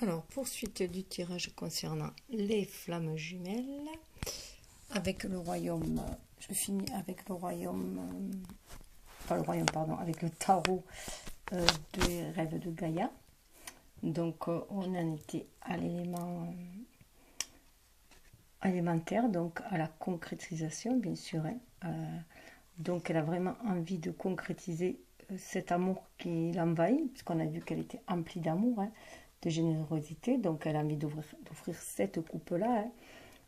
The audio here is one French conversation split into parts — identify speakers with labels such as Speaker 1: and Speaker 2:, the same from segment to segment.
Speaker 1: Alors, poursuite du tirage concernant les flammes jumelles. Avec le royaume, je finis avec le royaume, pas le royaume, pardon, avec le tarot des rêves de Gaïa. Donc, on en était à l'élément alimentaire, donc à la concrétisation, bien sûr. Donc, elle a vraiment envie de concrétiser cet amour qui l'envahit, puisqu'on a vu qu'elle était emplie d'amour, de générosité. Donc, elle a envie d'offrir cette coupe-là,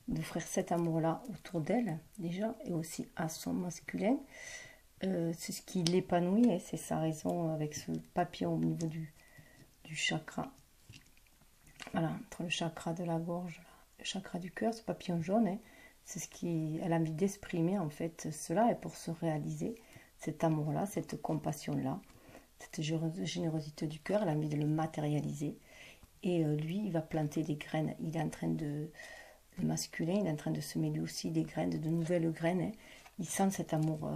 Speaker 1: d'offrir cet amour-là autour d'elle, déjà, et aussi à son masculin. C'est ce qui l'épanouit, c'est sa raison avec ce papillon au niveau du chakra. Voilà, entre le chakra de la gorge, le chakra du cœur, ce papillon jaune, c'est ce qu'elle a envie d'exprimer, en fait, cela, et pour se réaliser, cet amour-là, cette compassion-là, cette générosité du cœur, elle a envie de le matérialiser. Et lui, il va planter des graines. Il est en train de... Le masculin, il est en train de semer lui aussi des graines, de nouvelles graines. Il sent cet amour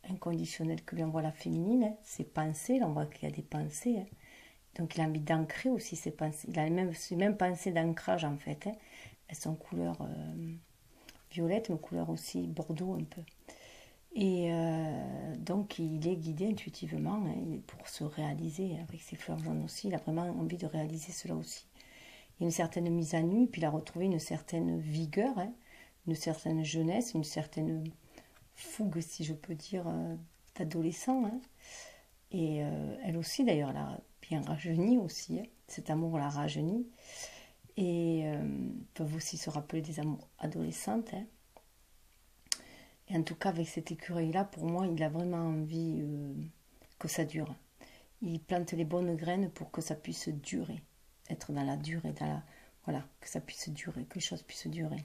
Speaker 1: inconditionnel que lui envoie la féminine, ses pensées. Là, on voit qu'il y a des pensées. Donc, il a envie d'ancrer aussi ses pensées. Il a ces mêmes pensées d'ancrage, en fait. Elles sont couleur violette, mais couleur aussi bordeaux, un peu. Et donc, il est guidé intuitivement pour se réaliser avec ses fleurs jaunes aussi. Il a vraiment envie de réaliser cela aussi. Il y a une certaine mise à nu, puis il a retrouvé une certaine vigueur, une certaine jeunesse, une certaine fougue, si je peux dire, d'adolescent. Et elle aussi, d'ailleurs, elle a bien rajeuni aussi. Cet amour l'a rajeuni. Et peuvent aussi se rappeler des amours adolescentes. Et en tout cas, avec cet écureuil-là, pour moi, il a vraiment envie que ça dure. Il plante les bonnes graines pour que ça puisse durer. Être dans la durée, voilà, que ça puisse durer, que les choses puissent durer.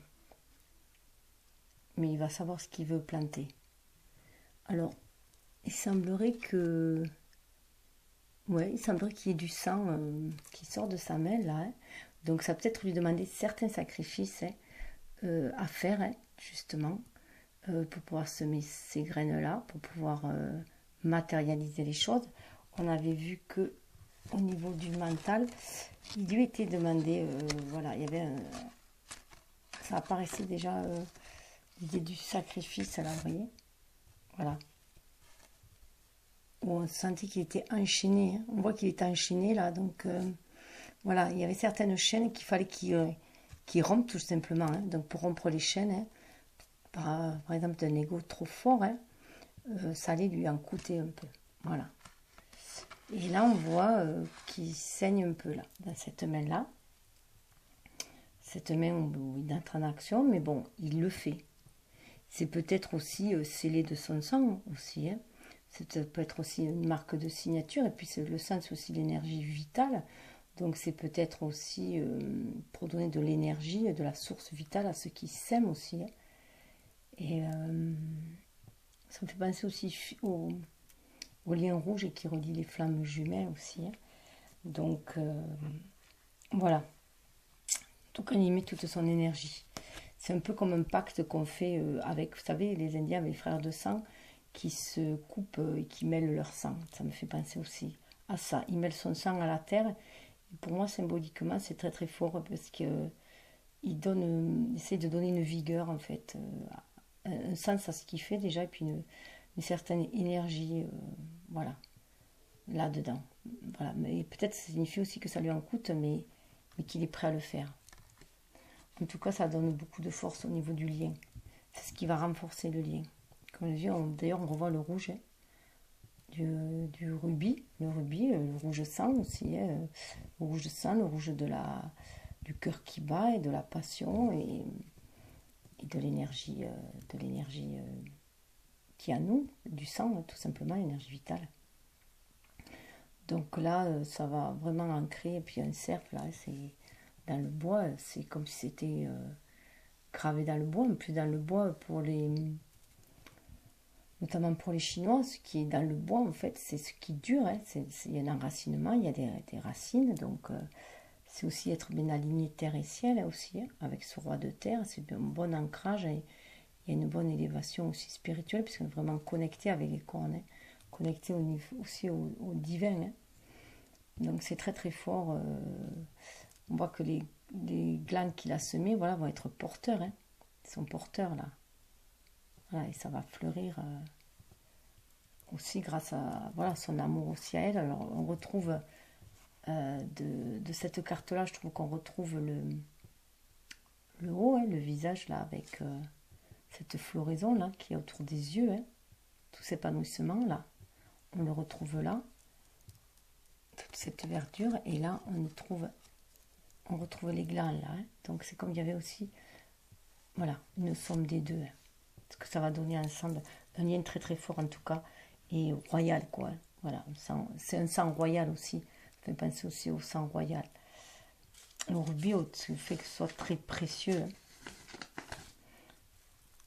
Speaker 1: Mais il va savoir ce qu'il veut planter. Alors, il semblerait qu'il y ait du sang qui sort de sa main, là. Donc, ça peut être lui demander certains sacrifices à faire, justement, pour pouvoir semer ces graines-là, pour pouvoir matérialiser les choses. On avait vu que au niveau du mental, il lui était demandé, voilà, il y avait ça apparaissait déjà l'idée du sacrifice, là, vous voyez, voilà, où on sentait qu'il était enchaîné, on voit qu'il était enchaîné là, donc voilà, il y avait certaines chaînes qu'il fallait qu'il rompe tout simplement, donc pour rompre les chaînes, par exemple d'un ego trop fort, ça allait lui en coûter un peu, voilà. Et là, on voit qu'il saigne un peu, là, dans cette main-là. Cette main où il entre en action, mais bon, il le fait. C'est peut-être aussi scellé de son sang, aussi. Ça peut être aussi une marque de signature, et puis le sang, c'est aussi l'énergie vitale. Donc, c'est peut-être aussi pour donner de l'énergie, de la source vitale à ceux qui s'aiment aussi. Et ça me fait penser aussi au lien rouge et qui relie les flammes jumelles aussi. Donc, voilà. En tout cas, il met toute son énergie. C'est un peu comme un pacte qu'on fait avec, vous savez, les Indiens, avec les frères de sang, qui se coupent et qui mêlent leur sang. Ça me fait penser aussi à ça. Il mêle son sang à la terre. Et pour moi, symboliquement, c'est très très fort parce qu'il essaie de donner une vigueur, en fait, un sens à ce qu'il fait déjà, et puis une certaine énergie, voilà, là-dedans. Voilà. Mais peut-être ça signifie aussi que ça lui en coûte, mais qu'il est prêt à le faire. En tout cas, ça donne beaucoup de force au niveau du lien. C'est ce qui va renforcer le lien. Comme je dis, d'ailleurs, on revoit le rouge du rubis. Le rubis, le rouge sang aussi. Le rouge sang, le rouge du cœur qui bat et de la passion et de l'énergie qui est à nous, du sang, tout simplement, l'énergie vitale. Donc là, ça va vraiment ancrer. Et puis un cercle, là, c'est dans le bois, c'est comme si c'était gravé dans le bois. En plus, dans le bois, notamment pour les Chinois, ce qui est dans le bois, en fait, c'est ce qui dure. Il y a un enracinement, il y a des racines. Donc, c'est aussi être bien aligné terre et ciel, aussi, avec ce roi de terre. C'est un bon ancrage. Et il y a une bonne élévation aussi spirituelle, puisqu'on est vraiment connecté avec les cornes, connecté aussi au divin. Donc, c'est très, très fort on voit que les glands qu'il a semés, voilà, vont être porteurs. Hein. Ils sont porteurs là. Voilà, et ça va fleurir aussi grâce à voilà, son amour aussi à elle. Alors on retrouve de cette carte-là, je trouve qu'on retrouve le haut, hein, le visage là, avec cette floraison là qui est autour des yeux, hein, tout cet épanouissement là. On le retrouve là, toute cette verdure, et là on retrouve les glands là. Hein. Donc c'est comme il y avait aussi, voilà, une somme des deux. Hein. Parce que ça va donner un lien très très fort en tout cas, et royal quoi. Hein. Voilà, c'est un sang royal aussi. Ça fait penser aussi au sang royal. Le rubis, le fait que ce soit très précieux hein,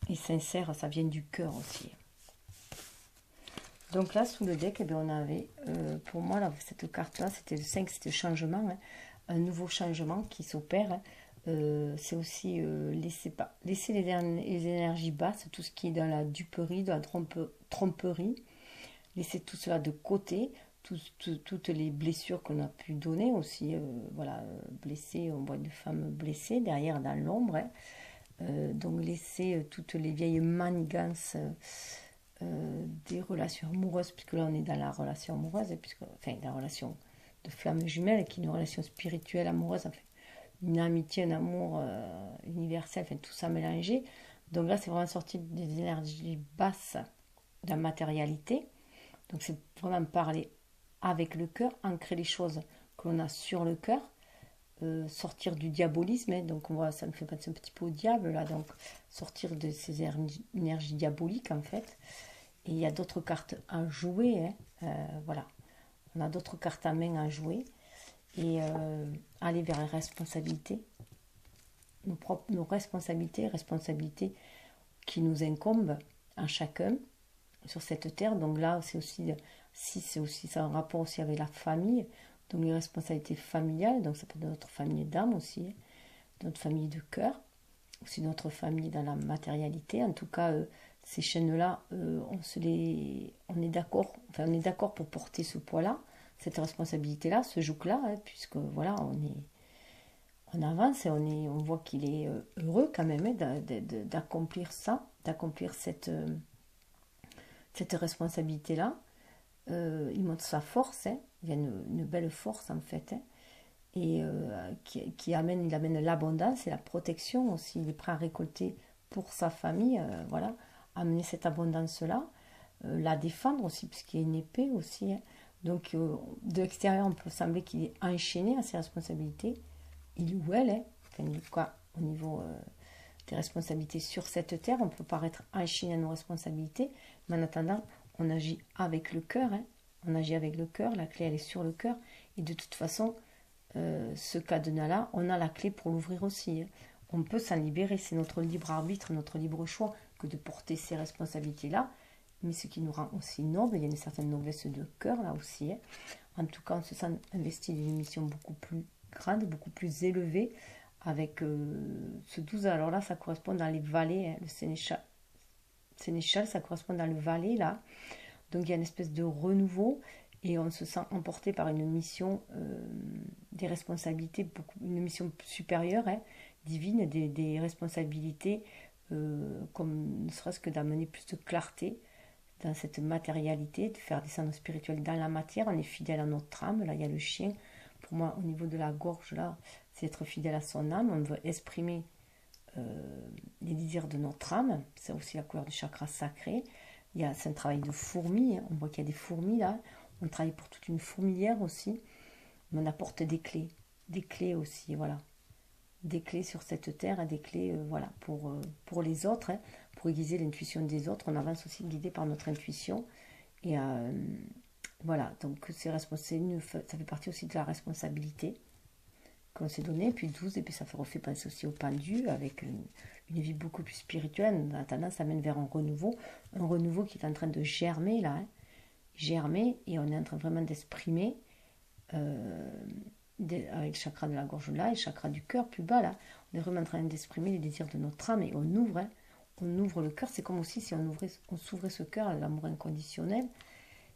Speaker 1: et sincère, ça vient du cœur aussi. Donc là, sous le deck, eh bien, on avait, pour moi, là, cette carte-là, c'était le 5, c'était le changement, hein, un nouveau changement qui s'opère. Hein. C'est aussi laisser les énergies basses, tout ce qui est dans la duperie, dans la tromperie, laisser tout cela de côté, toutes les blessures qu'on a pu donner aussi, voilà, blessées, on voit une femme blessée derrière dans l'ombre, hein. Donc laisser toutes les vieilles manigances des relations amoureuses, puisque là on est dans la relation amoureuse, enfin la relation de flamme jumelle, qui est une relation spirituelle amoureuse, enfin, une amitié, un amour universel, enfin tout ça mélangé. Donc là c'est vraiment sorti des énergies basses de la matérialité. Donc c'est vraiment parler avec le cœur, ancrer les choses que l'on a sur le cœur, sortir du diabolisme, hein, donc on voit, ça me fait penser un petit peu au diable là, donc sortir de ces énergies diaboliques en fait. Et il y a d'autres cartes à jouer, hein, voilà, on a d'autres cartes à main à jouer, et aller vers les responsabilités, nos responsabilités qui nous incombent à chacun sur cette terre. Donc là c'est aussi ça a un rapport aussi avec la famille, donc les responsabilités familiales, donc ça peut être notre famille d'âme aussi, hein, notre famille de cœur, aussi notre famille dans la matérialité. En tout cas, ces chaînes-là, on est d'accord, enfin on est d'accord pour porter ce poids-là, cette responsabilité-là, ce joug-là, hein, puisque voilà, on avance et on voit qu'il est heureux quand même hein, d'accomplir ça, d'accomplir cette responsabilité-là. Il montre sa force, hein. Il y a une belle force en fait, hein. Et il amène l'abondance et la protection aussi. Il est prêt à récolter pour sa famille, voilà, amener cette abondance-là, la défendre aussi, puisqu'il y a une épée aussi. Hein. Donc de l'extérieur, on peut sembler qu'il est enchaîné à ses responsabilités. Il ou elle, hein, enfin, quoi, au niveau des responsabilités sur cette terre, on peut paraître enchaîné à nos responsabilités, mais en attendant, on agit avec le cœur, hein. On agit avec le cœur, la clé elle est sur le cœur, et de toute façon, ce cadenas-là, on a la clé pour l'ouvrir aussi. Hein. On peut s'en libérer, c'est notre libre arbitre, notre libre choix que de porter ces responsabilités-là, mais ce qui nous rend aussi noble, il y a une certaine noblesse de cœur là aussi. Hein. En tout cas, on se sent investi d'une mission beaucoup plus grande, beaucoup plus élevée, avec ce 12. Alors là, ça correspond dans les vallées, hein, le Sénéchal, ça correspond dans le Valais là. Donc il y a une espèce de renouveau et on se sent emporté par une mission, des responsabilités, une mission supérieure, hein, divine, des responsabilités, comme ne serait-ce que d'amener plus de clarté dans cette matérialité, de faire descendre le spirituel dans la matière. On est fidèle à notre âme. Là, il y a le chien. Pour moi, au niveau de la gorge, là, c'est être fidèle à son âme. On veut exprimer les désirs de notre âme. C'est aussi la couleur du chakra sacré. C'est un travail de fourmi. On voit qu'il y a des fourmis là. On travaille pour toute une fourmilière aussi. Mais on apporte des clés. Des clés aussi, voilà. Des clés sur cette terre et des clés voilà, pour les autres, hein, pour aiguiser l'intuition des autres. On avance aussi guidé par notre intuition. Et voilà, donc ça fait partie aussi de la responsabilité qu'on s'est donnée. Puis 12, et puis ça refait penser aussi au pendu, avec une vie beaucoup plus spirituelle. La tendance amène vers un renouveau qui est en train de germer là, hein, germer, et on est en train vraiment d'exprimer avec le chakra de la gorge là et le chakra du cœur plus bas là, on est vraiment en train d'exprimer les désirs de notre âme, et on ouvre, hein, on ouvre le cœur. C'est comme aussi si on s'ouvrait ce cœur à l'amour inconditionnel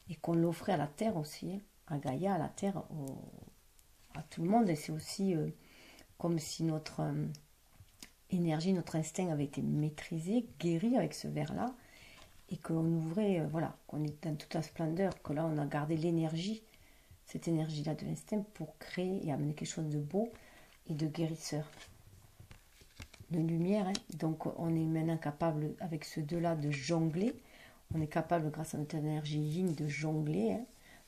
Speaker 1: et qu'on l'offrait à la terre aussi, hein, à Gaïa, à la terre, à tout le monde. Et c'est aussi comme si notre énergie, notre instinct avait été maîtrisé, guéri avec ce verre-là, et que l'on ouvrait, voilà, qu'on est dans toute la splendeur, que là on a gardé l'énergie, cette énergie-là de l'instinct pour créer et amener quelque chose de beau et de guérisseur, de lumière. Hein. Donc on est maintenant capable, avec ce deux-là, de jongler. On est capable, grâce à notre énergie yin, de jongler, hein,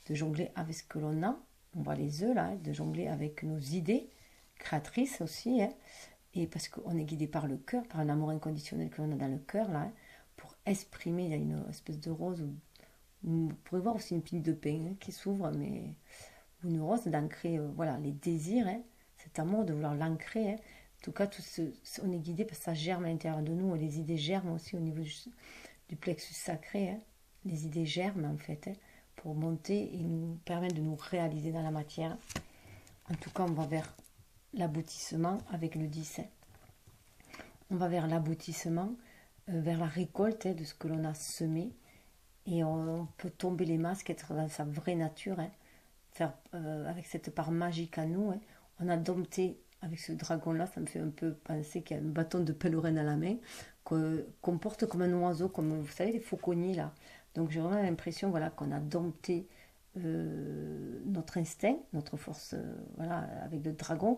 Speaker 1: de jongler avec ce que l'on a. On voit les œufs là, hein, de jongler avec nos idées créatrices aussi. Hein, et parce qu'on est guidé par le cœur, par un amour inconditionnel que l'on a dans le cœur là, hein, pour exprimer. Il y a une espèce de rose, vous pourrez voir aussi une pile de pain hein, qui s'ouvre, mais une rose d'ancrer voilà, les désirs, hein, cet amour, de vouloir l'ancrer. Hein. En tout cas, on est guidé parce que ça germe à l'intérieur de nous, et les idées germent aussi au niveau du plexus sacré. Hein. Les idées germent en fait, hein, pour monter et nous permettre de nous réaliser dans la matière. En tout cas, on va vers l'aboutissement avec le 10. Hein. On va vers l'aboutissement, vers la récolte hein, de ce que l'on a semé. Et on peut tomber les masques, être dans sa vraie nature, hein, faire, avec cette part magique à nous. Hein. On a dompté avec ce dragon-là, ça me fait un peu penser qu'il y a un bâton de pèlerin à la main, qu'on porte comme un oiseau, comme vous savez les fauconniers là. Donc j'ai vraiment l'impression voilà, qu'on a dompté notre instinct, notre force, voilà, avec le dragon,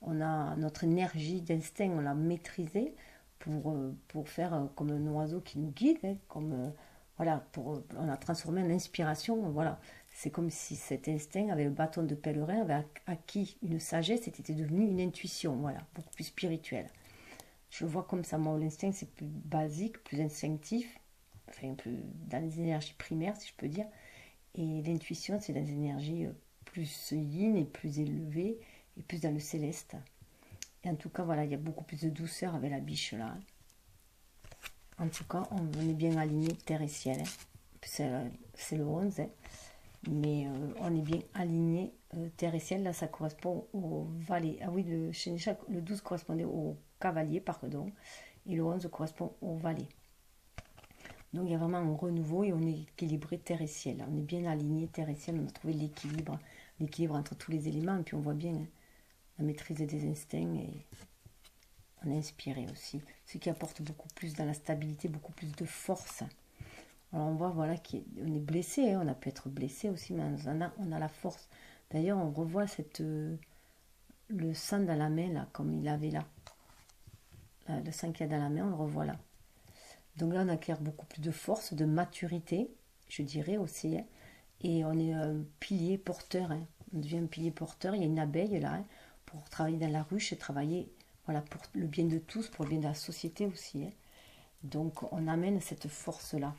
Speaker 1: on a notre énergie d'instinct, on l'a maîtrisée pour faire comme un oiseau qui nous guide, hein, comme voilà, on a transformé en inspiration, voilà. C'est comme si cet instinct, avec le bâton de pèlerin, avait acquis une sagesse, c'était devenu une intuition, voilà, beaucoup plus spirituelle. Je le vois comme ça, moi, l'instinct, c'est plus basique, plus instinctif, enfin, plus dans les énergies primaires, si je peux dire, et l'intuition, c'est dans les énergies plus yin et plus élevées, et plus dans le céleste. Et en tout cas, voilà, il y a beaucoup plus de douceur avec la biche, là. En tout cas, on est bien aligné, terre et ciel. Hein. C'est le 11, hein. Mais on est bien aligné, terre et ciel. Là, ça correspond au valet. Ah oui, le 12 correspondait au cavalier, pardon. Et le 11 correspond au valet. Donc, il y a vraiment un renouveau et on est équilibré terre et ciel. On est bien aligné, terre et ciel. On a trouvé l'équilibre entre tous les éléments. Et puis, on voit bien hein, la maîtrise des instincts et on est inspiré aussi. Ce qui apporte beaucoup plus dans la stabilité, beaucoup plus de force. Alors on voit voilà qu'on est blessé, hein, on a pu être blessé aussi, mais on a la force. D'ailleurs on revoit le sang dans la main là, comme il avait là. Le sang qu'il y a dans la main, on le revoit là. Donc là on acquiert beaucoup plus de force, de maturité, je dirais aussi. Hein, et on est un pilier porteur, hein, on devient un pilier porteur, il y a une abeille là, hein, pour travailler dans la ruche et travailler voilà, pour le bien de tous, pour le bien de la société aussi. Hein. Donc on amène cette force-là.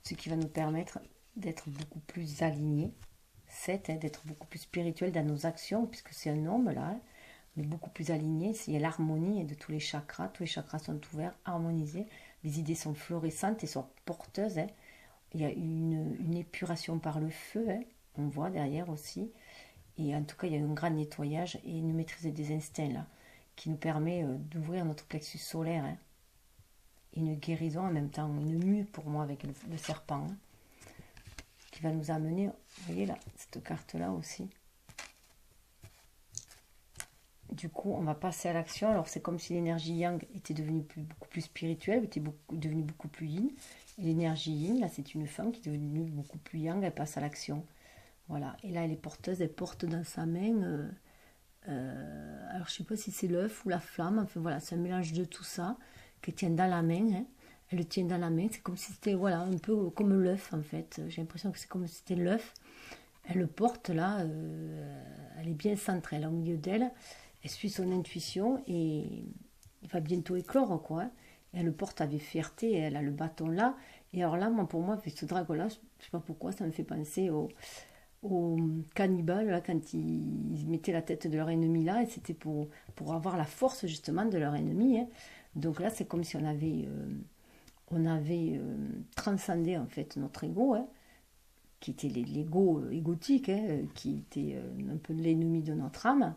Speaker 1: Ce qui va nous permettre d'être beaucoup plus alignés, hein, d'être beaucoup plus spirituel dans nos actions, puisque c'est un homme là, hein, mais beaucoup plus aligné, il y a l'harmonie de tous les chakras sont ouverts, harmonisés, les idées sont florissantes et sont porteuses, hein. Il y a une épuration par le feu, hein, on voit derrière aussi, et en tout cas il y a un grand nettoyage et une maîtrise des instincts là, qui nous permet d'ouvrir notre plexus solaire, hein. Une guérison en même temps, une mue pour moi avec le serpent, hein, qui va nous amener, vous voyez là, cette carte-là aussi. Du coup, on va passer à l'action. Alors, c'est comme si l'énergie yang était devenue beaucoup plus spirituelle, était devenue beaucoup plus yin. Et l'énergie yin, là, c'est une femme qui est devenue beaucoup plus yang, elle passe à l'action. Voilà, et là, elle est porteuse, elle porte dans sa main, alors je ne sais pas si c'est l'œuf ou la flamme, enfin voilà, c'est un mélange de tout ça, qu'elle tient dans la main, hein. Elle le tient dans la main, c'est comme si c'était, voilà, un peu comme l'œuf en fait, j'ai l'impression que c'est comme si c'était l'œuf, elle le porte là, elle est bien centrée, elle est au milieu d'elle, elle suit son intuition et il va bientôt éclore quoi, hein. Et elle le porte avec fierté, elle a le bâton là, et alors là, pour moi, avec ce dragon là, je ne sais pas pourquoi, ça me fait penser aux cannibales là, quand ils mettaient la tête de leur ennemi là, et c'était pour avoir la force justement de leur ennemi, hein. Donc là c'est comme si on avait transcendé en fait notre ego, hein, qui était l'ego égotique, hein, qui était un peu l'ennemi de notre âme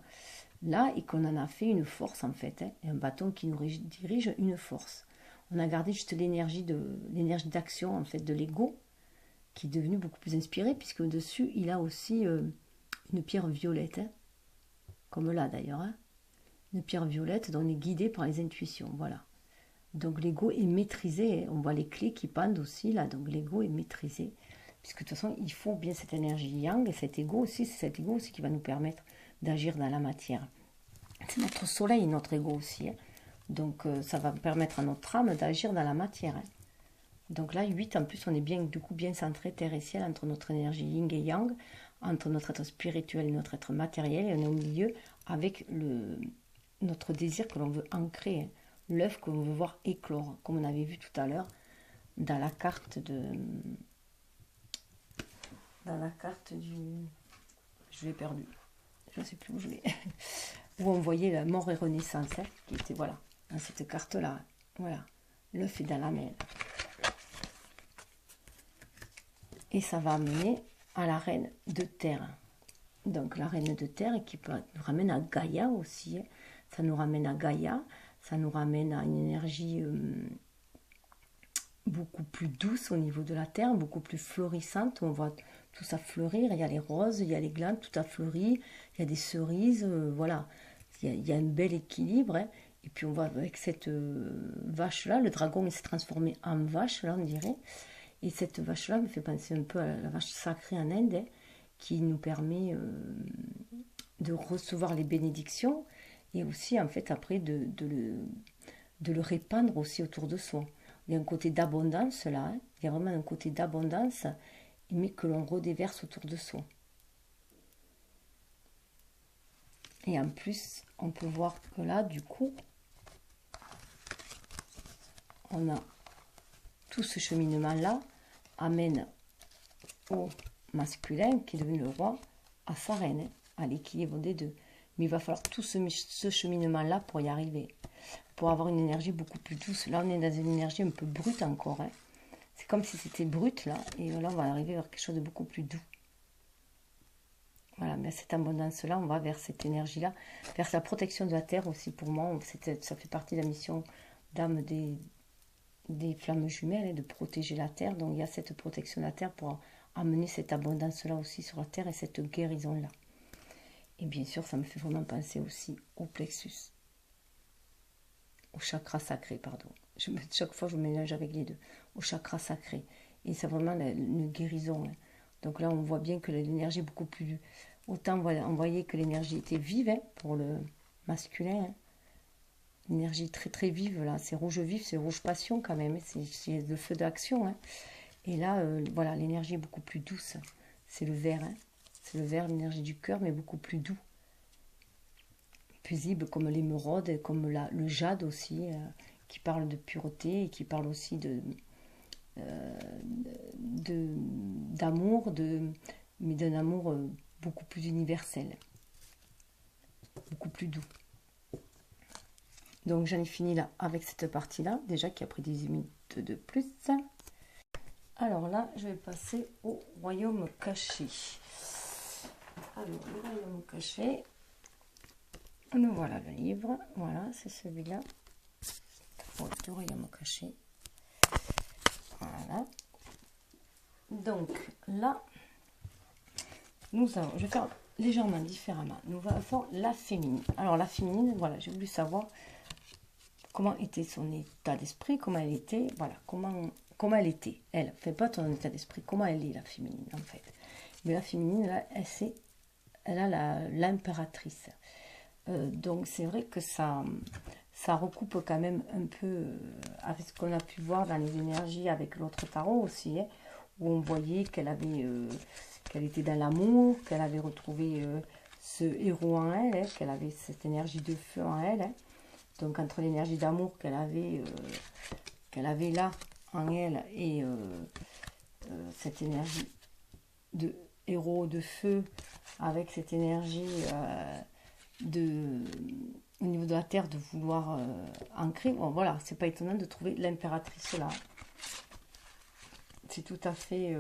Speaker 1: là, et qu'on en a fait une force en fait, hein, et un bâton qui nous dirige une force. On a gardé juste l'énergie d'action en fait de l'ego, qui est devenu beaucoup plus inspiré, puisque au-dessus, il a aussi une pierre violette. Hein. comme là d'ailleurs, hein. Une pierre violette dont on est guidé par les intuitions, voilà. Donc l'ego est maîtrisé, on voit les clés qui pendent aussi là, donc l'ego est maîtrisé. Puisque de toute façon, il faut bien cette énergie yang, et cet ego aussi, c'est cet ego aussi qui va nous permettre d'agir dans la matière. C'est notre soleil, notre ego aussi, hein. Donc ça va permettre à notre âme d'agir dans la matière, hein. Donc là, 8, en plus, on est bien, du coup, bien centré, terre et ciel, entre notre énergie yin et yang, entre notre être spirituel et notre être matériel, et on est au milieu avec notre désir que l'on veut ancrer, hein, l'œuf que l'on veut voir éclore, comme on avait vu tout à l'heure dans la carte du... Je l'ai perdu. Je ne sais plus où je l'ai. Où on voyait la mort et renaissance, hein, qui était, voilà, dans cette carte-là. Voilà, l'œuf est dans la mer. Et ça va amener à la reine de terre. Donc la reine de terre qui nous ramène à Gaïa aussi, hein. Ça nous ramène à Gaïa, ça nous ramène à une énergie beaucoup plus douce au niveau de la terre, beaucoup plus florissante. On voit tout ça fleurir, il y a les roses, il y a les glandes, tout a fleuri, il y a des cerises, voilà. Il y a un bel équilibre, hein. Et puis on voit avec cette vache-là, le dragon il s'est transformé en vache, là on dirait. Et cette vache-là me fait penser un peu à la vache sacrée en Inde, hein, qui nous permet de recevoir les bénédictions et aussi en fait après de le répandre aussi autour de soi. Il y a un côté d'abondance là, hein. Il y a vraiment un côté d'abondance, mais que l'on redéverse autour de soi. Et en plus, on peut voir que là, du coup, on a tout ce cheminement-là amène au masculin, qui est devenu le roi, à sa reine, hein, à l'équilibre des deux. Mais il va falloir tout ce cheminement-là pour y arriver, pour avoir une énergie beaucoup plus douce. Là, on est dans une énergie un peu brute encore, hein. C'est comme si c'était brut, là, et là, on va arriver vers quelque chose de beaucoup plus doux. Voilà, mais cette abondance-là, on va vers cette énergie-là, vers la protection de la terre aussi, pour moi. Ça fait partie de la mission d'âme des flammes jumelles, hein, de protéger la terre. Donc, il y a cette protection de la terre pour amener cette abondance-là aussi sur la terre et cette guérison-là. Et bien sûr, ça me fait vraiment penser aussi au plexus, au chakra sacré, pardon. Chaque fois, je me mélange avec les deux, au chakra sacré. Et c'est vraiment une guérison, hein. Donc là, on voit bien que l'énergie est beaucoup plus... Autant on voyait que l'énergie était vive, hein, pour le masculin, hein. L'énergie très très vive, là. C'est rouge vif, c'est rouge passion quand même, hein. C'est le feu d'action, hein. Et là, voilà, l'énergie est beaucoup plus douce. C'est le vert, hein. C'est le vert, l'énergie du cœur, mais beaucoup plus doux. Paisible comme l'émeraude, comme le jade aussi, qui parle de pureté et qui parle aussi d'amour, mais d'un amour beaucoup plus universel, beaucoup plus doux. Donc j'en ai fini là avec cette partie-là, déjà qui a pris 10 minutes de plus. Alors là, je vais passer au royaume caché. Alors, le royaume caché, nous voilà le livre, voilà, c'est celui-là. Le royaume caché. Voilà. Donc là, je vais faire légèrement différemment. Nous allons faire la féminine. Alors la féminine, voilà, j'ai voulu savoir comment était son état d'esprit, comment elle était, voilà, comment elle était. Elle, fait pas ton état d'esprit, comment elle est la féminine en fait. Mais la féminine, là, elle a l'impératrice. Donc c'est vrai que ça recoupe quand même un peu avec ce qu'on a pu voir dans les énergies avec l'autre tarot aussi, hein, où on voyait qu'elle était dans l'amour, qu'elle avait retrouvé ce héros en elle, hein, qu'elle avait cette énergie de feu en elle, hein. Donc entre l'énergie d'amour qu'elle avait là en elle et cette énergie de héros de feu avec cette énergie au niveau de la terre de vouloir ancrer, bon, voilà, c'est pas étonnant de trouver l'impératrice là. C'est tout à fait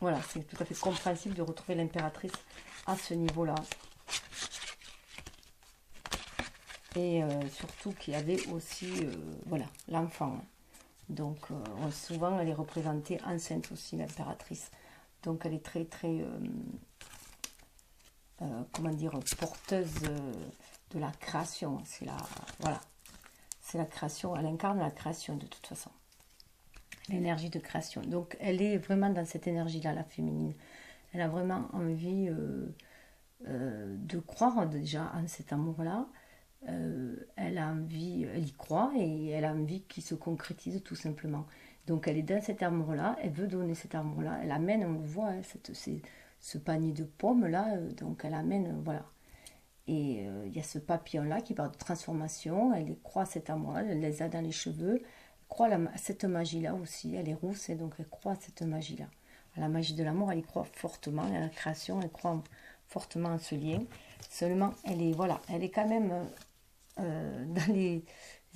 Speaker 1: voilà, c'est tout à fait compréhensible de retrouver l'impératrice à ce niveau là. Et surtout qu'il y avait aussi voilà, l'enfant, hein. Donc souvent elle est représentée enceinte aussi, l'impératrice. Donc elle est très très comment dire, porteuse de la création. Voilà, c'est la création, elle incarne la création de toute façon. L'énergie de création. Donc elle est vraiment dans cette énergie-là, la féminine. Elle a vraiment envie de croire déjà en cet amour-là. Elle a envie, elle y croit et elle a envie qu'il se concrétise tout simplement. Donc elle est dans cet amour-là, elle veut donner cet amour-là. Elle amène, on le voit, hein, ce panier de pommes-là, donc elle amène, voilà. Et il y a ce papillon-là qui parle de transformation, elle croit à cet amour-là, elle les a dans les cheveux, elle croit à cette magie-là aussi, elle est rousse et donc elle croit à cette magie-là. À la magie de l'amour, elle y croit fortement, à la création, elle croit fortement à ce lien. Seulement, voilà, elle est quand même dans les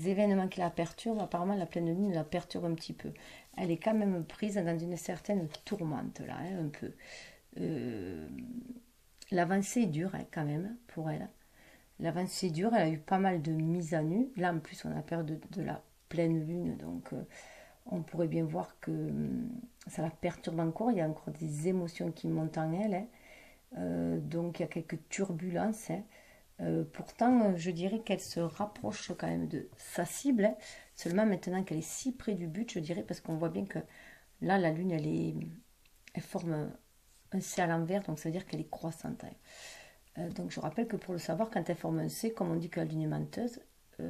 Speaker 1: événements qui la perturbent. Apparemment, la pleine lune la perturbe un petit peu. Elle est quand même prise dans une certaine tourmente, là, hein, un peu. Euh, L'avancée est dure, hein, quand même, pour elle. L'avancée est dure, elle a eu pas mal de mises à nu. Là, en plus, on a peur de la pleine lune, donc on pourrait bien voir que ça la perturbe encore. Il y a encore des émotions qui montent en elle, hein. Donc il y a quelques turbulences, hein. Pourtant, je dirais qu'elle se rapproche quand même de sa cible, hein. Seulement maintenant qu'elle est si près du but, je dirais, parce qu'on voit bien que là, la lune, elle forme un C à l'envers, donc ça veut dire qu'elle est croissante, hein. Donc je rappelle que pour le savoir, quand elle forme un C, comme on dit que la lune est menteuse,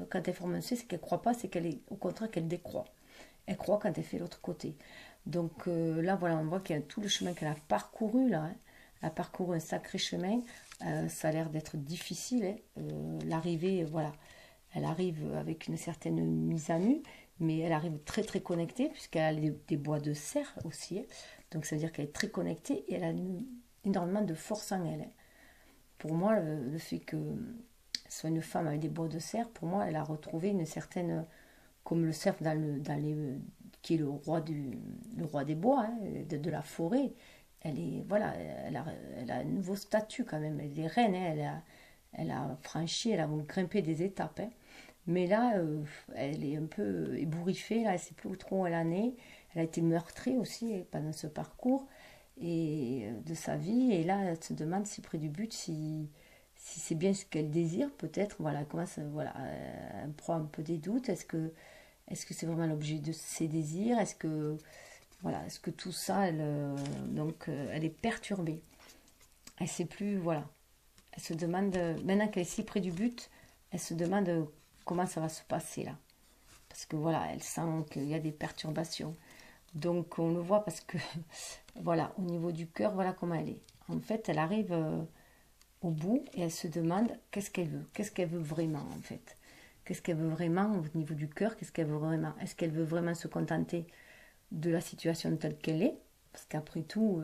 Speaker 1: quand elle forme un C, c'est qu'elle ne croit pas, c'est qu'elle est au contraire qu'elle décroît. Elle croit quand elle fait l'autre côté. Donc là, voilà, on voit qu'il y a tout le chemin qu'elle a parcouru là, hein. Elle a parcouru un sacré chemin. Ça a l'air d'être difficile, hein. L'arrivée, voilà, elle arrive avec une certaine mise à nu, mais elle arrive très très connectée, puisqu'elle a des bois de serre aussi, hein. Donc ça veut dire qu'elle est très connectée et elle a énormément de force en elle, hein. Pour moi, le fait que soit une femme avec des bois de serre, pour moi, elle a retrouvé une certaine, comme le cerf qui est le roi des bois, hein, de la forêt. Elle est, voilà, elle a un nouveau statut quand même. Elle est reine, hein, elle a franchi, elle a grimpé des étapes, hein. Mais là, elle est un peu ébouriffée, là, elle ne sait plus où trop elle en est. Elle a été meurtrie aussi pendant ce parcours de sa vie. Et là, elle se demande si près du but, si c'est bien ce qu'elle désire, peut-être. Voilà, voilà, elle prend un peu des doutes. Est-ce que c'est vraiment l'objet de ses désirs? Voilà, est-ce que tout ça, elle est perturbée. Elle ne sait plus, voilà. Elle se demande, maintenant qu'elle est si près du but, elle se demande comment ça va se passer là. Parce que voilà, elle sent qu'il y a des perturbations. Donc on le voit parce que, voilà, au niveau du cœur, voilà comment elle est. En fait, elle arrive au bout et elle se demande qu'est-ce qu'elle veut vraiment en fait. Qu'est-ce qu'elle veut vraiment au niveau du cœur, qu'est-ce qu'elle veut vraiment. Est-ce qu'elle veut vraiment se contenter de la situation telle qu'elle est? Parce qu'après tout,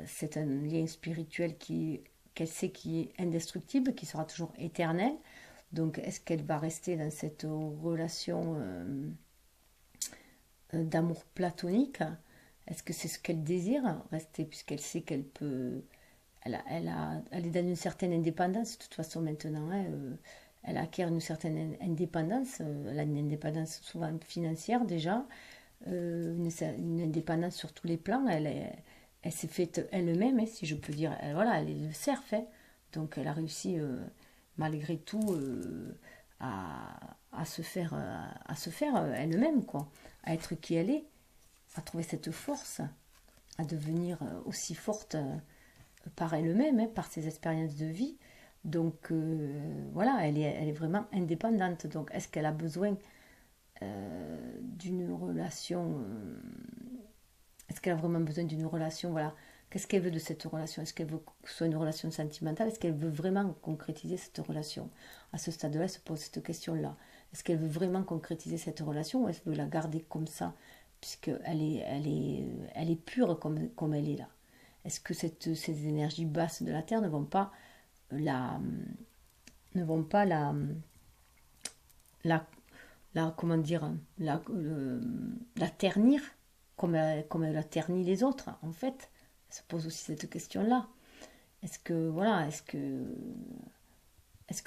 Speaker 1: c'est un lien spirituel qu'elle sait qui est indestructible, qui sera toujours éternel. Donc est-ce qu'elle va rester dans cette relation d'amour platonique? Est-ce que c'est ce qu'elle désire, rester, puisqu'elle sait qu'elle peut... Elle est dans une certaine indépendance, de toute façon, maintenant, hein. Elle acquiert une certaine indépendance. Elle a une indépendance souvent financière, déjà. Une indépendance sur tous les plans. Elle s'est faite elle-même, hein, si je peux dire. Voilà, elle est le cerf, hein. Donc, elle a réussi, malgré tout, à se faire elle-même, quoi. À être qui elle est, à trouver cette force, à devenir aussi forte par elle-même, hein, par ses expériences de vie. Donc voilà, elle est vraiment indépendante. Donc est-ce qu'elle a besoin d'une relation est-ce qu'elle a vraiment besoin d'une relation? Voilà. Qu'est-ce qu'elle veut de cette relation? Est-ce qu'elle veut que ce soit une relation sentimentale? Est-ce qu'elle veut vraiment concrétiser cette relation? À ce stade-là, elle se pose cette question-là. Est-ce qu'elle veut vraiment concrétiser cette relation ou est-ce qu'elle veut la garder comme ça, puisqu'elle est pure comme elle est là? Est-ce que ces énergies basses de la Terre la, ne vont pas la, comment dire, la ternir comme elle a terni les autres, en fait? Elle se pose aussi cette question-là. Est-ce que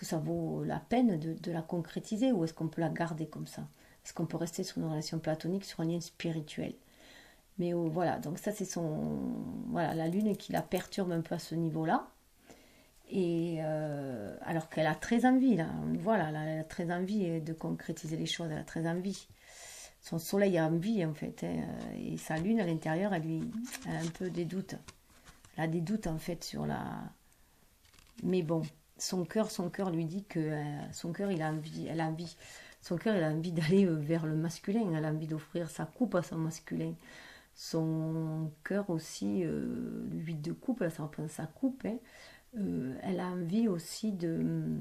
Speaker 1: ça vaut la peine de la concrétiser ou est-ce qu'on peut la garder comme ça? Est-ce qu'on peut rester sur une relation platonique, sur un lien spirituel? Mais voilà, donc ça c'est voilà, la lune qui la perturbe un peu à ce niveau-là. Et alors qu'elle a très envie, là, voilà, elle a très envie de concrétiser les choses, elle a très envie. Son soleil a envie, en fait, hein, et sa lune à l'intérieur, elle a un peu des doutes. Elle a des doutes, en fait, sur la... Mais bon, son cœur lui dit que son cœur, il a envie, elle a envie. Son cœur, il a envie d'aller vers le masculin, elle a envie d'offrir sa coupe à son masculin. Son cœur aussi, l'huile de coupe, ça représente sa coupe, hein. Elle a envie aussi de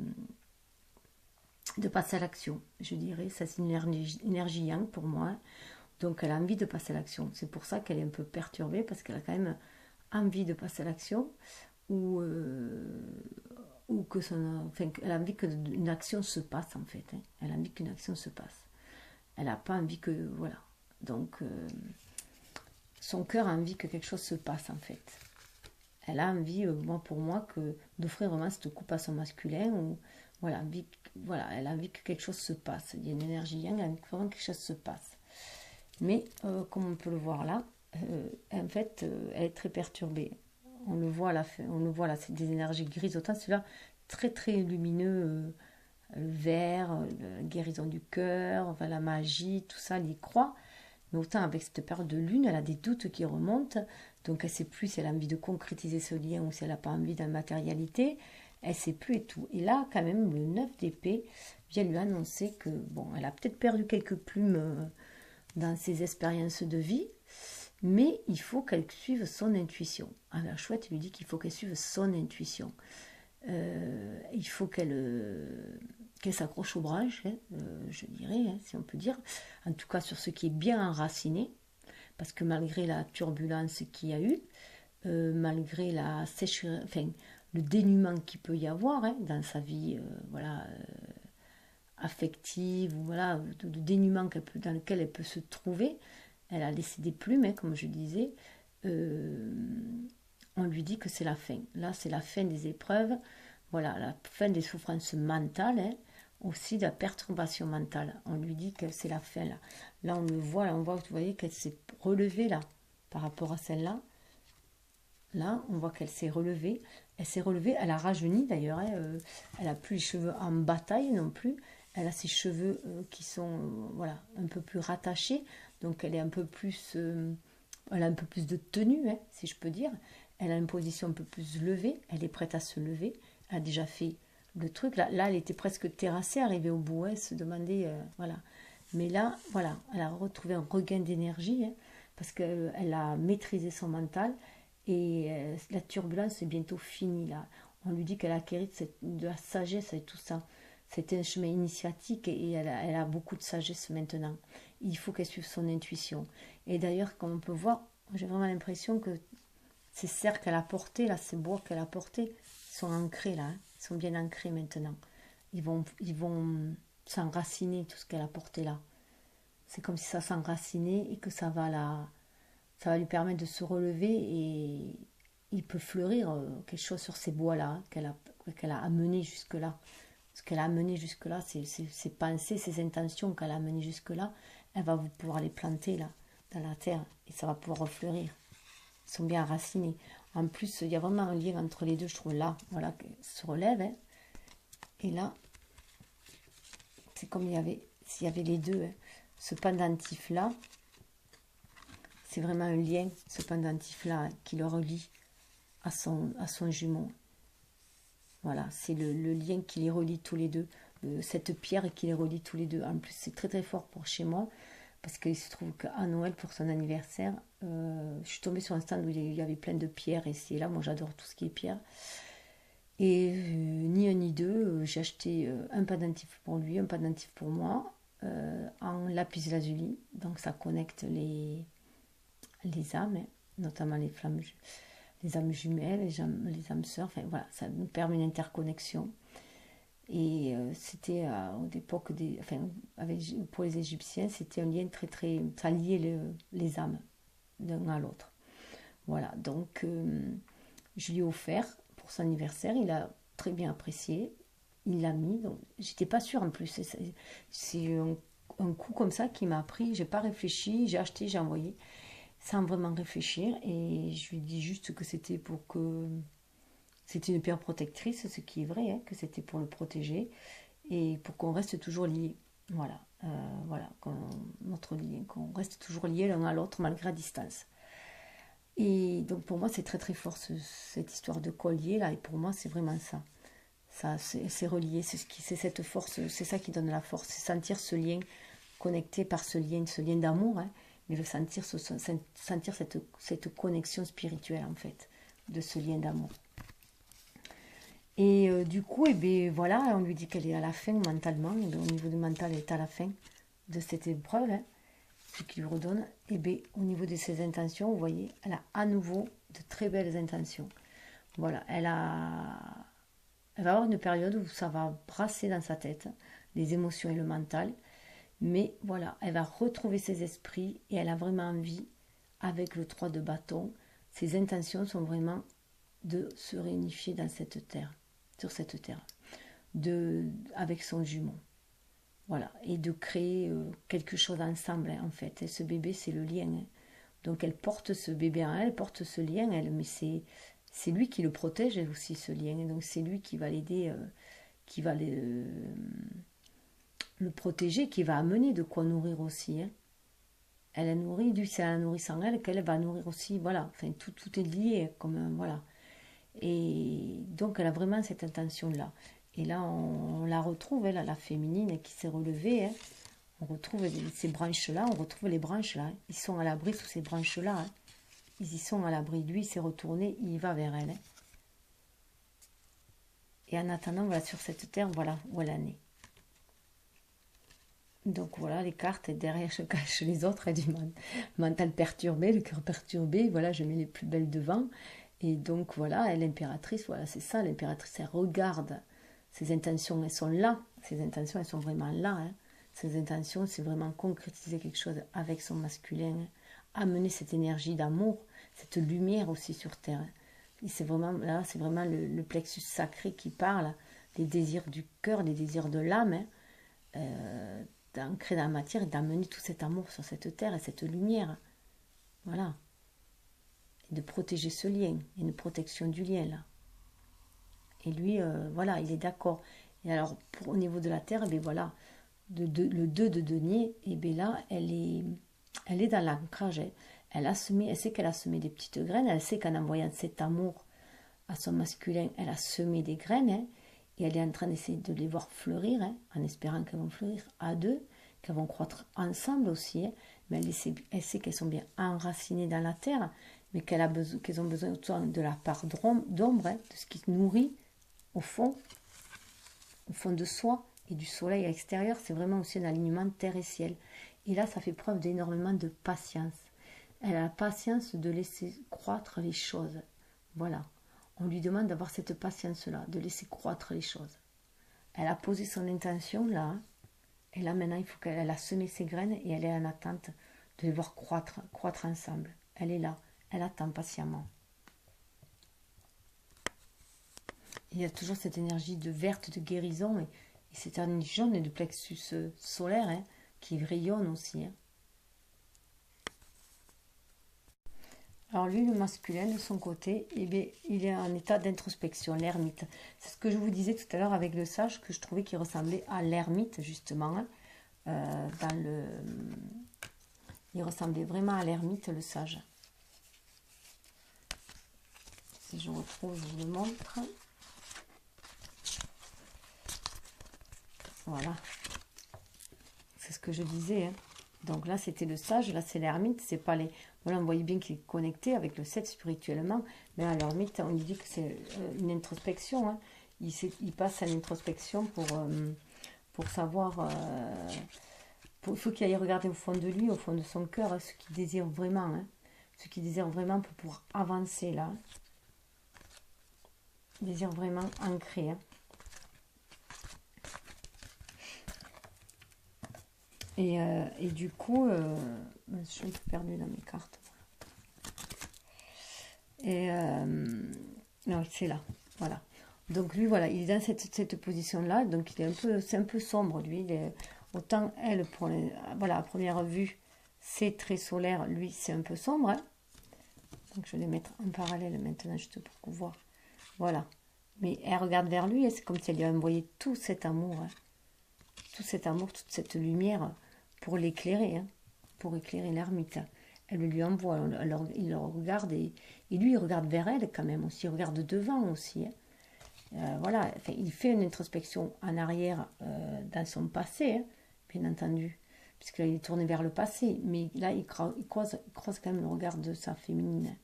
Speaker 1: passer à l'action, je dirais. Ça, c'est une énergie yang pour moi. Donc, elle a envie de passer à l'action. C'est pour ça qu'elle est un peu perturbée, parce qu'elle a quand même envie de passer à l'action, ou, que son. Enfin, elle a envie qu'une action se passe, en fait, hein. Elle a envie qu'une action se passe. Elle n'a pas envie que. Voilà. Donc, son cœur a envie que quelque chose se passe, en fait. Elle a envie, pour moi, d'offrir vraiment cette coupe à son masculin. Ou, voilà, elle a envie que quelque chose se passe. Il y a une énergie yang, elle a envie que vraiment quelque chose se passe. Mais, comme on peut le voir là, en fait, elle est très perturbée. On le voit là, c'est des énergies grises. Autant celui-là, très très lumineux, le vert, la guérison du cœur, enfin, la magie, tout ça, elle y croit. Mais autant avec cette période de lune, elle a des doutes qui remontent. Donc elle ne sait plus si elle a envie de concrétiser ce lien ou si elle n'a pas envie de la matérialité. Elle ne sait plus et tout. Et là, quand même, le 9 d'épée vient lui annoncer que, bon, elle a peut-être perdu quelques plumes dans ses expériences de vie, mais il faut qu'elle suive son intuition. Ah, la chouette lui dit qu'il faut qu'elle suive son intuition. Il faut qu'elle s'accroche aux branches, hein, je dirais, hein, si on peut dire. En tout cas, sur ce qui est bien enraciné, parce que malgré la turbulence qu'il y a eu, malgré la sécheresse, enfin, le dénuement qu'il peut y avoir, hein, dans sa vie, voilà, affective, ou voilà, de dénuement dans lequel elle peut se trouver, elle a laissé des plumes, hein, comme je disais. On lui dit que c'est la fin. Là, c'est la fin des épreuves, voilà, la fin des souffrances mentales, hein, aussi de la perturbation mentale. On lui dit que c'est la fin, là. Là, on le voit, là, on voit, vous voyez, qu'elle s'est relevée, là, par rapport à celle-là. Là, on voit qu'elle s'est relevée. Elle s'est relevée, elle a rajeuni d'ailleurs, hein, elle n'a plus les cheveux en bataille non plus. Elle a ses cheveux qui sont voilà, un peu plus rattachés. Donc elle est un peu plus, elle a un peu plus de tenue, hein, si je peux dire. Elle a une position un peu plus levée. Elle est prête à se lever. Elle a déjà fait le truc. Là elle était presque terrassée, arrivée au bout. Elle se demandait, voilà. Mais là, voilà, elle a retrouvé un regain d'énergie, hein, parce qu'elle a maîtrisé son mental. Et la turbulence est bientôt finie là. On lui dit qu'elle a acquis de la sagesse et tout ça. C'était un chemin initiatique et elle a beaucoup de sagesse maintenant. Il faut qu'elle suive son intuition. Et d'ailleurs, comme on peut voir, j'ai vraiment l'impression que ces cercles qu'elle a portés, là, ces bois qu'elle a portés, sont ancrés là, hein. Ils sont bien ancrés maintenant. Ils vont s'enraciner, tout ce qu'elle a porté là. C'est comme si ça s'enracinait et que ça va lui permettre de se relever et il peut fleurir quelque chose sur ces bois-là, hein, qu'elle a amené jusque-là. Ce qu'elle a amené jusque-là, ses pensées, ses intentions qu'elle a amenées jusque-là, elle va pouvoir les planter là, dans la terre, et ça va pouvoir refleurir. Ils sont bien enracinés. En plus, il y a vraiment un lien entre les deux, je trouve, là, voilà, qu'elle se relève, hein, et là, c'est comme s'il y avait les deux, hein. Ce pendentif-là, c'est vraiment un lien, ce pendentif-là, hein, qui le relie à son jumeau. Voilà, c'est le lien qui les relie tous les deux, cette pierre qui les relie tous les deux. En plus, c'est très très fort pour chez moi, parce qu'il se trouve qu'à Noël, pour son anniversaire, je suis tombée sur un stand où il y avait plein de pierres, et c'est là, moi j'adore tout ce qui est pierre. Et ni un ni deux, j'ai acheté un pendentif pour lui, un pendentif pour moi, en lapis lazuli, donc ça connecte les âmes, hein, notamment les âmes jumelles, les âmes sœurs, enfin voilà, ça nous permet une interconnexion. Et c'était à l'époque enfin, pour les Égyptiens, c'était un lien très très, ça liait les âmes d'un à l'autre. Voilà, donc je lui ai offert pour son anniversaire, il a très bien apprécié, il l'a mis, donc j'étais pas sûre en plus, c'est un coup comme ça qui m'a pris, j'ai pas réfléchi, j'ai acheté, j'ai envoyé sans vraiment réfléchir, et je lui dis juste que c'était pour que C'est une pierre protectrice, ce qui est vrai, hein, que c'était pour le protéger et pour qu'on reste toujours liés. Voilà, voilà, notre lien, qu'on reste toujours liés l'un à l'autre malgré la distance. Et donc pour moi, c'est très très fort cette histoire de collier là, et pour moi, c'est vraiment ça. Ça, c'est relié, c'est cette force, c'est ça qui donne la force, c'est sentir ce lien, connecté par ce lien d'amour, hein, mais le sentir, sentir cette connexion spirituelle en fait, de ce lien d'amour. Et du coup, eh bien, voilà, on lui dit qu'elle est à la fin mentalement, et bien, au niveau du mental, elle est à la fin de cette épreuve, hein, ce qui lui redonne. Et bien, au niveau de ses intentions, vous voyez, elle a à nouveau de très belles intentions. Voilà, elle va avoir une période où ça va brasser dans sa tête, les émotions et le mental. Mais voilà, elle va retrouver ses esprits et elle a vraiment envie, avec le 3 de bâton, ses intentions sont vraiment de se réunifier dans cette terre, sur cette terre, avec son jumeau. Voilà, et de créer quelque chose ensemble, hein, en fait. Et ce bébé, c'est le lien, hein. Donc elle porte ce bébé en elle, elle porte ce lien, elle, mais c'est lui qui le protège aussi, ce lien. Et donc c'est lui qui va l'aider, qui va le protéger, qui va amener de quoi nourrir aussi, hein. Elle a nourri, lui, c'est la nourrissant elle qu'elle va nourrir aussi, voilà. Enfin, tout est lié, comme voilà. Et donc, elle a vraiment cette intention-là. Et là, on la retrouve, elle, la féminine qui s'est relevée, hein. On retrouve ces branches-là, on retrouve les branches là. Ils sont à l'abri sous ces branches-là, hein. Ils y sont à l'abri. Lui, il s'est retourné, il va vers elle, hein. Et en attendant, voilà, sur cette terre, voilà où elle en est. Donc voilà, les cartes, et derrière, je cache les autres, et du mental perturbé, le cœur perturbé. Voilà, je mets les plus belles devant. Et donc voilà, l'impératrice, voilà, c'est ça, l'impératrice, elle regarde. Ses intentions, elles sont là. Ses intentions, elles sont vraiment là, hein. Ses intentions, c'est vraiment concrétiser quelque chose avec son masculin, hein. Amener cette énergie d'amour, cette lumière aussi sur Terre, hein. Et c'est vraiment, là, c'est vraiment le plexus sacré qui parle, les désirs du cœur, les désirs de l'âme, hein, d'ancrer dans la matière et d'amener tout cet amour sur cette terre et cette lumière. Voilà. Et de protéger ce lien, une protection du lien là. Et lui, voilà, il est d'accord. Et alors, au niveau de la terre, eh bien voilà, le 2 de denier, et bien là, elle est dans l'ancrage. Elle sait qu'elle a semé des petites graines, elle sait qu'en envoyant cet amour à son masculin, elle a semé des graines, hein, et elle est en train d'essayer de les voir fleurir, hein, en espérant qu'elles vont fleurir à deux, qu'elles vont croître ensemble aussi, hein, mais elle sait qu'elles sont bien enracinées dans la terre, mais qu'elles ont besoin de la part d'ombre, hein, de ce qui nourrit au fond de soi, et du soleil à l'extérieur. C'est vraiment aussi un alignement terre et ciel. Et là, ça fait preuve d'énormément de patience. Elle a la patience de laisser croître les choses. Voilà. On lui demande d'avoir cette patience-là, de laisser croître les choses. Elle a posé son intention là, hein, et là maintenant, il faut qu'elle a semé ses graines et elle est en attente de les voir croître ensemble. Elle est là, elle attend patiemment. Il y a toujours cette énergie de verte, de guérison, et cette énergie jaune et de plexus solaire, hein, qui rayonne aussi, hein. Alors lui, le masculin, de son côté, eh bien, il est en état d'introspection, l'ermite. C'est ce que je vous disais tout à l'heure avec le sage, que je trouvais qu'il ressemblait à l'ermite, justement, hein. Il ressemblait vraiment à l'ermite, le sage. Si je retrouve, je vous le montre. Voilà. C'est ce que je disais, hein. Donc là, c'était le sage, là, c'est l'ermite. C'est pas les... Voilà, on voyait bien qu'il est connecté avec le 7 spirituellement. Mais à l'ermite, on lui dit que c'est une introspection, hein. Il passe à l'introspection pour savoir... il faut qu'il aille regarder au fond de lui, au fond de son cœur, hein, ce qu'il désire vraiment, hein. Ce qu'il désire vraiment pour pouvoir avancer, là. Il désire vraiment ancrer, hein. Et du coup, je suis un peu perdue dans mes cartes. Et non, c'est là, voilà. Donc lui, voilà, il est dans cette position-là, donc c'est un peu sombre, lui. Autant elle, voilà, à première vue, c'est très solaire, lui, c'est un peu sombre, hein. Donc je vais les mettre en parallèle maintenant, juste pour voir Voilà. Mais elle regarde vers lui et c'est comme si elle lui avait envoyé tout cet amour, hein. Tout cet amour, toute cette lumière pour l'éclairer, hein, pour éclairer l'ermite. Elle le lui envoie, il le regarde et lui il regarde vers elle quand même aussi, il regarde devant aussi, hein. Voilà, enfin, il fait une introspection en arrière dans son passé, hein, bien entendu, puisqu'il est tourné vers le passé, mais là il croise quand même le regard de sa féminine.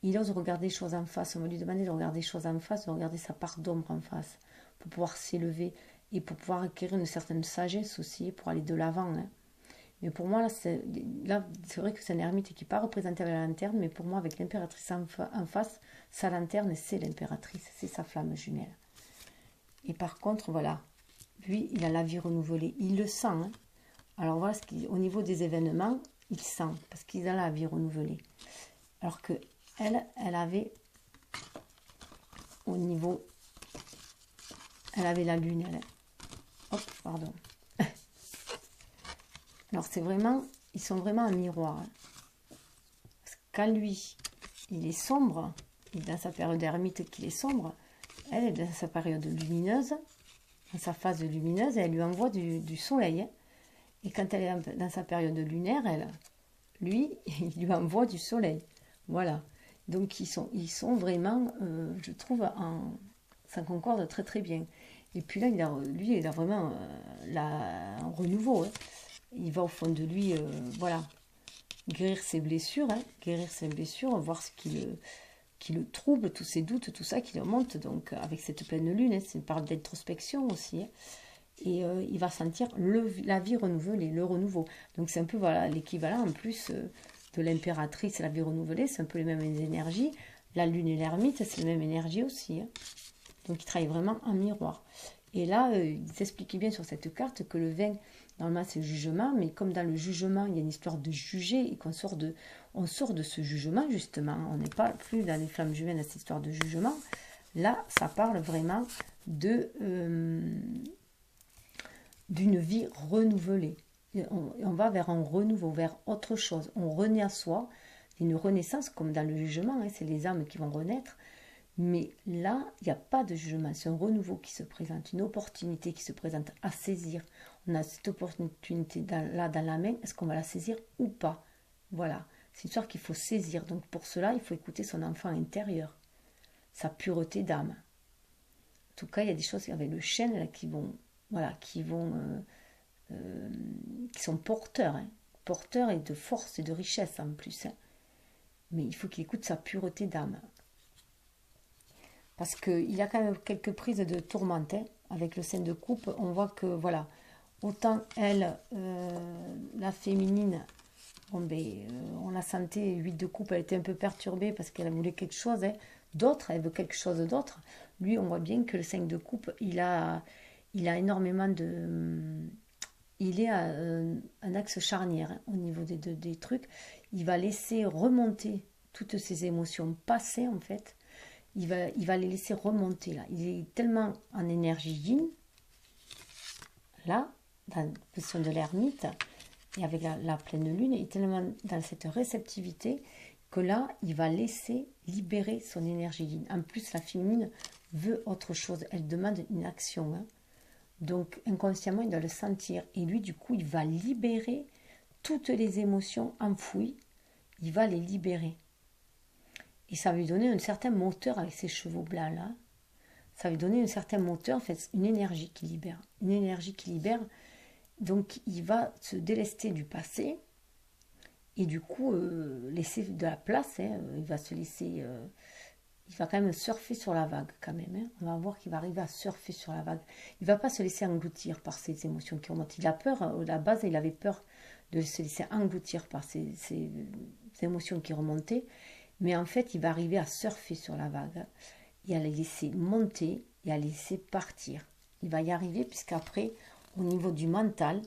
Speaker 1: Il ose regarder les choses en face. On va lui demander de regarder les choses en face, de regarder sa part d'ombre en face, pour pouvoir s'élever et pour pouvoir acquérir une certaine sagesse aussi, pour aller de l'avant, hein. Mais pour moi, là, c'est vrai que c'est un ermite qui n'est pas représenté avec la lanterne, mais pour moi, avec l'impératrice en face, sa lanterne, c'est l'impératrice, c'est sa flamme jumelle. Et par contre, voilà, lui, il a la vie renouvelée, il le sent, hein. Alors voilà, au niveau des événements, il sent, parce qu'il a la vie renouvelée. Alors que elle avait au niveau, elle avait la lune, hop, pardon. Alors c'est vraiment, ils sont vraiment un miroir, hein. Parce que quand lui, il est sombre, il est dans sa période ermite qu'il est sombre, elle est dans sa période lumineuse, dans sa phase lumineuse, et elle lui envoie du soleil, hein. Et quand elle est dans sa période lunaire, lui, il lui envoie du soleil. Voilà. Donc ils sont vraiment, je trouve, ça concorde très très bien. Et puis là, lui, il a vraiment un renouveau, hein. Il va au fond de lui, voilà, guérir ses blessures, hein, voir ce qui le trouble, tous ses doutes, tout ça qui le remonte. Donc avec cette pleine lune, hein, c'est une parole d'introspection aussi, hein. Et il va sentir la vie renouvelée, le renouveau. Donc c'est un peu voilà l'équivalent en plus de l'impératrice et la vie renouvelée, c'est un peu les mêmes énergies. La lune et l'ermite, c'est la même énergie aussi, hein. Donc il travaille vraiment en miroir. Et là, il s'expliquait bien sur cette carte que le vin, normalement c'est le jugement, mais comme dans le jugement, il y a une histoire de juger et on sort de ce jugement justement. On n'est pas plus dans les flammes jumelles à cette histoire de jugement. Là, ça parle vraiment d'une vie renouvelée. On va vers un renouveau, vers autre chose. On renaît à soi. C'est une renaissance comme dans le jugement, hein, c'est les âmes qui vont renaître. Mais là, il n'y a pas de jugement, c'est un renouveau qui se présente, une opportunité qui se présente à saisir. On a cette opportunité là dans la main, est-ce qu'on va la saisir ou pas? Voilà, c'est une histoire qu'il faut saisir. Donc pour cela, il faut écouter son enfant intérieur, sa pureté d'âme. En tout cas, il y a des choses avec le chêne là, qui sont porteurs, hein, porteurs et de force et de richesse en plus, hein. Mais il faut qu'il écoute sa pureté d'âme. Parce qu'il y a quand même quelques prises de tourmente, hein. Avec le 5 de coupe, on voit que, voilà, autant elle, la féminine, bon, on la sentait, 8 de coupe, elle était un peu perturbée parce qu'elle voulait quelque chose, hein, d'autre, elle veut quelque chose d'autre. Lui, on voit bien que le 5 de coupe, il a énormément de... Il est à un axe charnière, hein, au niveau des trucs. Il va laisser remonter toutes ses émotions passées, en fait. Il va les laisser remonter, là. Il est tellement en énergie yin, là, dans la position de l'ermite, et avec la pleine lune, il est tellement dans cette réceptivité que là, il va laisser libérer son énergie yin. En plus, la féminine veut autre chose. Elle demande une action, hein. Donc, inconsciemment, il doit le sentir. Et lui, du coup, il va libérer toutes les émotions enfouies. Il va les libérer. Et ça va lui donner un certain moteur avec ses chevaux blancs là. Ça va lui donner un certain moteur, en fait, une énergie qui libère. Une énergie qui libère. Donc il va se délester du passé et du coup laisser de la place, hein. Il va se laisser... il va quand même surfer sur la vague quand même, hein. On va voir qu'il va arriver à surfer sur la vague. Il ne va pas se laisser engloutir par ces émotions qui remontent. Il a peur, à la base il avait peur de se laisser engloutir par ces émotions qui remontaient. Mais en fait, il va arriver à surfer sur la vague et à les laisser monter et à les laisser partir. Il va y arriver puisqu'après, au niveau du mental,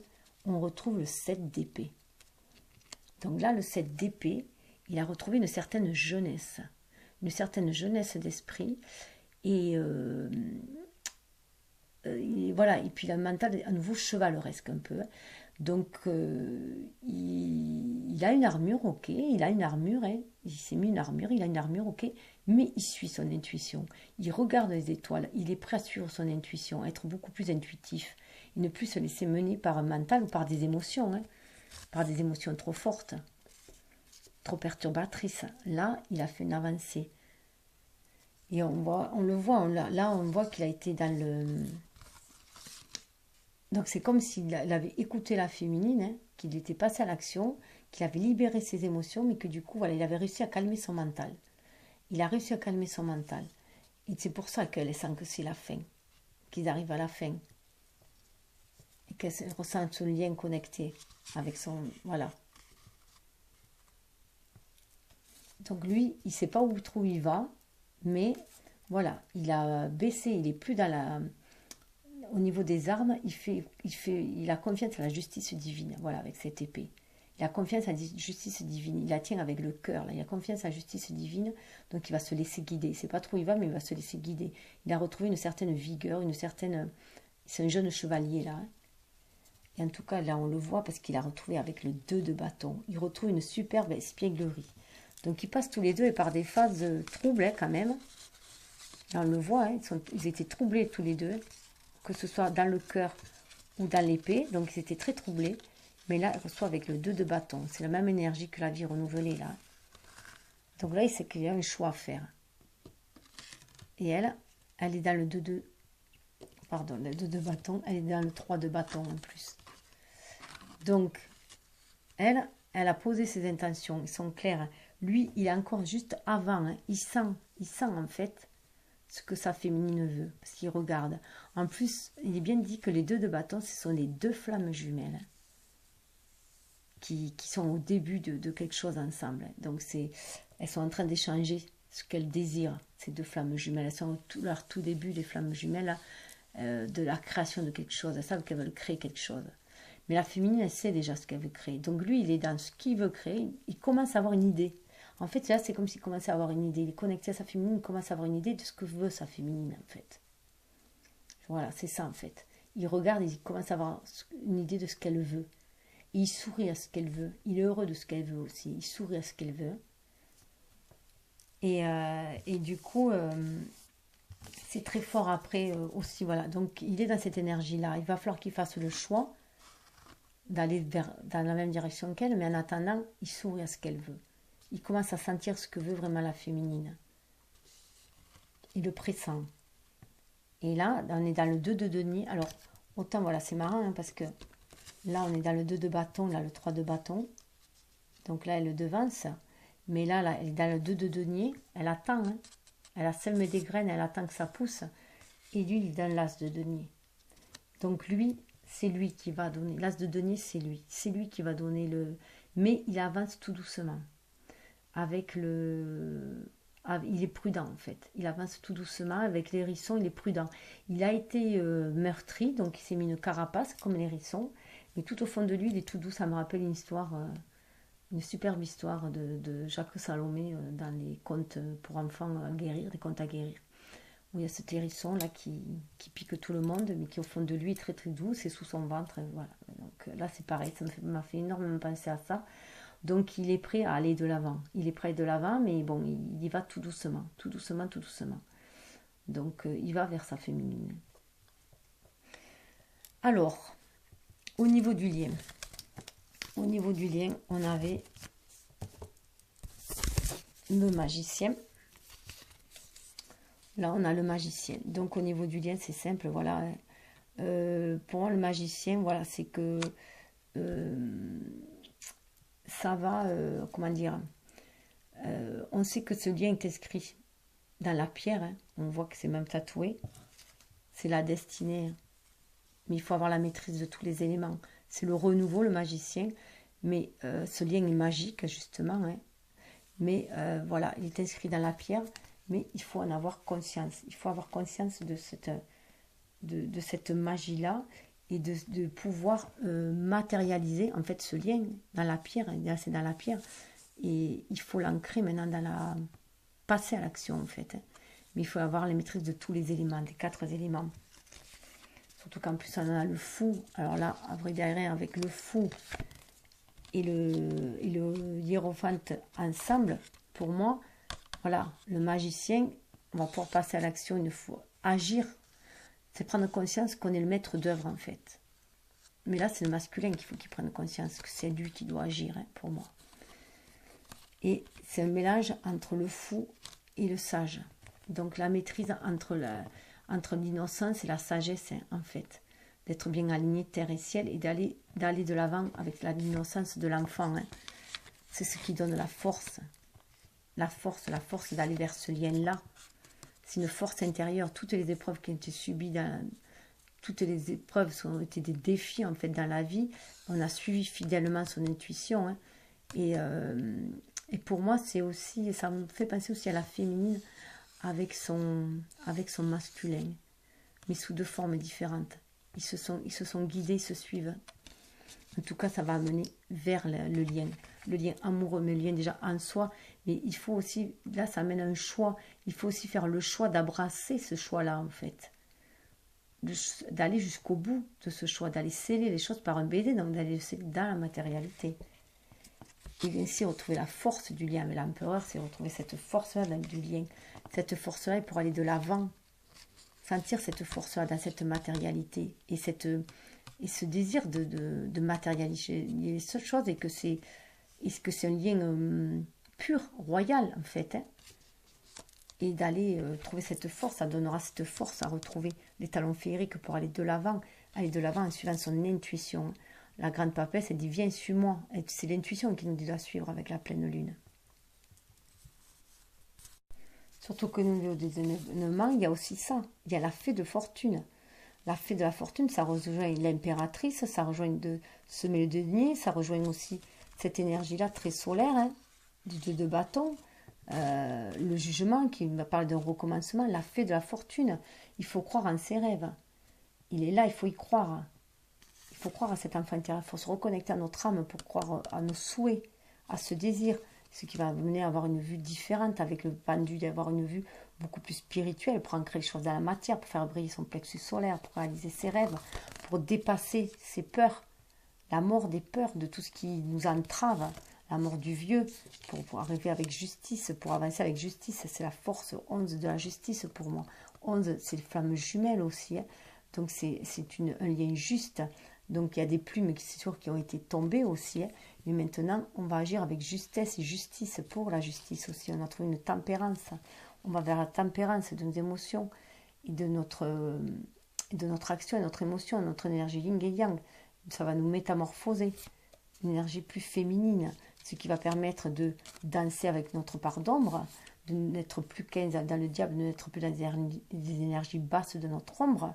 Speaker 1: on retrouve le 7 d'épée. Donc là, le 7 d'épée, il a retrouvé une certaine jeunesse d'esprit. Et voilà, et puis le mental, à nouveau, chevaleresque un peu. Donc, il a une armure, ok, il a une armure, hein. Il s'est mis une armure, il a une armure, ok, mais il suit son intuition. Il regarde les étoiles, il est prêt à suivre son intuition, à être beaucoup plus intuitif, et ne plus se laisser mener par un mental ou par des émotions, hein, par des émotions trop fortes, trop perturbatrices. Là, il a fait une avancée. Et on le voit, là on voit qu'il a été dans le... Donc c'est comme s'il avait écouté la féminine, hein, qu'il était passé à l'action, qu'il avait libéré ses émotions, mais que du coup, voilà, il avait réussi à calmer son mental. Il a réussi à calmer son mental. Et c'est pour ça qu'elle sent que c'est la fin, qu'ils arrivent à la fin. Et qu'elle ressent ce lien connecté avec son... Voilà. Donc lui, il ne sait pas où trop il va, mais voilà, il a baissé, il n'est plus dans la... Au niveau des armes, il a confiance à la justice divine, voilà, avec cette épée. Il a confiance à la justice divine, il la tient avec le cœur, là. Il a confiance à la justice divine, donc il va se laisser guider. Il ne sait pas trop où il va, mais il va se laisser guider. Il a retrouvé une certaine vigueur, une certaine... C'est un jeune chevalier, là. Et en tout cas, là, on le voit parce qu'il a retrouvé avec le 2 de bâton. Il retrouve une superbe espièglerie. Donc ils passent tous les deux et par des phases troubles, hein, quand même. Là, on le voit, hein, ils étaient troublés tous les deux, que ce soit dans le cœur ou dans l'épée. Donc ils étaient très troublés. Mais là, il reçoit avec le 2 de bâton. C'est la même énergie que la vie renouvelée, là. Donc là, il sait qu'il y a un choix à faire. Et elle est dans le 2 de... Pardon, le 2 de bâton. Elle est dans le 3 de bâton en plus. Donc, elle a posé ses intentions. Ils sont clairs. Lui, il est encore juste avant. Hein. Il sent en fait ce que sa féminine veut. Parce qu'il regarde. En plus, il est bien dit que les 2 de bâton, ce sont les 2 flammes jumelles. Qui sont au début de quelque chose ensemble. Donc, elles sont en train d'échanger ce qu'elles désirent, ces 2 flammes jumelles. Elles sont leur tout début, les flammes jumelles, de la création de quelque chose. Elles savent qu'elles veulent créer quelque chose. Mais la féminine, elle sait déjà ce qu'elle veut créer. Donc, lui, il est dans ce qu'il veut créer. Il commence à avoir une idée. En fait, là, c'est comme s'il commençait à avoir une idée. Il est connecté à sa féminine, il commence à avoir une idée de ce que veut sa féminine, en fait. Voilà, c'est ça, en fait. Il regarde et il commence à avoir une idée de ce qu'elle veut. Et il sourit à ce qu'elle veut. Il est heureux de ce qu'elle veut aussi. Il sourit à ce qu'elle veut. Et du coup, c'est très fort après aussi. Voilà. Donc, il est dans cette énergie-là. Il va falloir qu'il fasse le choix d'aller dans la même direction qu'elle. Mais en attendant, il sourit à ce qu'elle veut. Il commence à sentir ce que veut vraiment la féminine. Il le pressent. Et là, on est dans le 2 de denier. Alors, autant, voilà, c'est marrant hein, parce que là, on est dans le 2 de bâton, là, le 3 de bâton. Donc là, elle le devance. Mais là, elle est dans le 2 de denier. Elle attend. Hein. Elle a semé des graines, elle attend que ça pousse. Et lui, il est dans l'as de denier. Donc lui, c'est lui qui va donner. L'as de denier, c'est lui. C'est lui qui va donner le... Mais il avance tout doucement. Avec le... Il est prudent, en fait. Il avance tout doucement. Avec l'hérisson, il est prudent. Il a été meurtri, donc il s'est mis une carapace, comme l'hérisson. Mais tout au fond de lui, il est tout doux. Ça me rappelle une histoire, une superbe histoire de Jacques Salomé dans les contes pour enfants à guérir, des contes à guérir. Où il y a cet hérisson là qui pique tout le monde, mais qui au fond de lui est très très doux, c'est sous son ventre. Voilà. Donc là, c'est pareil, ça m'a fait énormément penser à ça. Donc il est prêt à aller de l'avant. Il est prêt à aller de l'avant, mais bon, il y va tout doucement, tout doucement, tout doucement. Donc il va vers sa féminine. Alors, au niveau du lien, on avait le magicien. Là, on a le magicien. Donc, au niveau du lien, c'est simple, voilà. Pour moi, le magicien, voilà, c'est que ça va, comment dire, on sait que ce lien est inscrit dans la pierre. Hein. On voit que c'est même tatoué. C'est la destinée. Hein. Mais il faut avoir la maîtrise de tous les éléments. C'est le renouveau, le magicien. Mais ce lien est magique, justement. Hein. Mais voilà, il est inscrit dans la pierre. Mais il faut en avoir conscience. Il faut avoir conscience de cette magie-là et de pouvoir matérialiser en fait ce lien dans la pierre. C'est dans la pierre. Et il faut l'ancrer maintenant passer à l'action en fait. Hein. Mais il faut avoir la maîtrise de tous les éléments, des 4 éléments. Surtout qu'en plus on a le fou. Alors là, à vrai dire, avec le fou et le hiérophante ensemble, pour moi, Voilà, le magicien, on va pouvoir passer à l'action une fois. Agir, c'est prendre conscience qu'on est le maître d'œuvre en fait. Mais là, c'est le masculin qu'il faut qu'il prenne conscience que c'est lui qui doit agir, hein, pour moi. Et c'est un mélange entre le fou et le sage. Donc la maîtrise entre l'innocence et la sagesse, hein, en fait. D'être bien aligné terre et ciel et d'aller de l'avant avec l'innocence de l'enfant. Hein. C'est ce qui donne la force. La force d'aller vers ce lien-là. C'est une force intérieure. Toutes les épreuves qui ont été subies, toutes les épreuves ont été des défis en fait dans la vie. On a suivi fidèlement son intuition. Hein. Et pour moi, c'est aussi, ça me fait penser aussi à la féminine avec son masculin, mais sous deux formes différentes. Ils se sont guidés, ils se suivent. En tout cas, ça va amener vers le lien amoureux, mais le lien déjà en soi. Mais il faut aussi, là, ça amène un choix. Il faut aussi faire le choix d'embrasser ce choix-là, en fait. D'aller jusqu'au bout de ce choix, d'aller sceller les choses par un baiser, donc d'aller le sceller dans la matérialité. Et ainsi retrouver la force du lien avec l'empereur, c'est retrouver cette force-là du lien. Cette force-là pour aller de l'avant. Sentir cette force-là dans cette matérialité. Et ce désir de matérialiser les choses et que c'est un lien pur, royal en fait. Hein. Et d'aller trouver cette force, ça donnera cette force à retrouver les talons féeriques pour aller de l'avant en suivant son intuition. La grande papesse, elle dit viens, suis-moi. C'est l'intuition qui nous dit de la suivre avec la pleine lune. Surtout que nous, au des événements, il y a aussi ça. Il y a la fée de fortune. La fée de la fortune, ça rejoint l'impératrice, ça rejoint de semer le denier, ça rejoint aussi cette énergie-là très solaire, hein, du 2 de bâton, le jugement qui me parle d'un recommencement, la fée de la fortune. Il faut croire en ses rêves. Il est là, il faut y croire. Il faut croire à cet enfant intérieur, il faut se reconnecter à notre âme pour croire à nos souhaits, à ce désir, ce qui va mener à avoir une vue différente avec le pendu, d'avoir une vue beaucoup plus spirituelle, pour ancrer les choses dans la matière, pour faire briller son plexus solaire, pour réaliser ses rêves, pour dépasser ses peurs, la mort des peurs, de tout ce qui nous entrave, la mort du vieux, pour arriver avec justice, pour avancer avec justice. C'est la force 11 de la justice pour moi. 11, c'est les flammes jumelles aussi, hein. Donc c'est un lien juste. Donc il y a des plumes qui c'est sûr qui ont été tombées aussi, hein. Mais maintenant on va agir avec justesse et justice pour la justice aussi. On a trouvé une tempérance. On va vers la tempérance de nos émotions et de notre action, et notre émotion, notre énergie yin et yang. Ça va nous métamorphoser. Une énergie plus féminine, ce qui va permettre de danser avec notre part d'ombre, de n'être plus dans le diable, de n'être plus dans les énergies basses de notre ombre,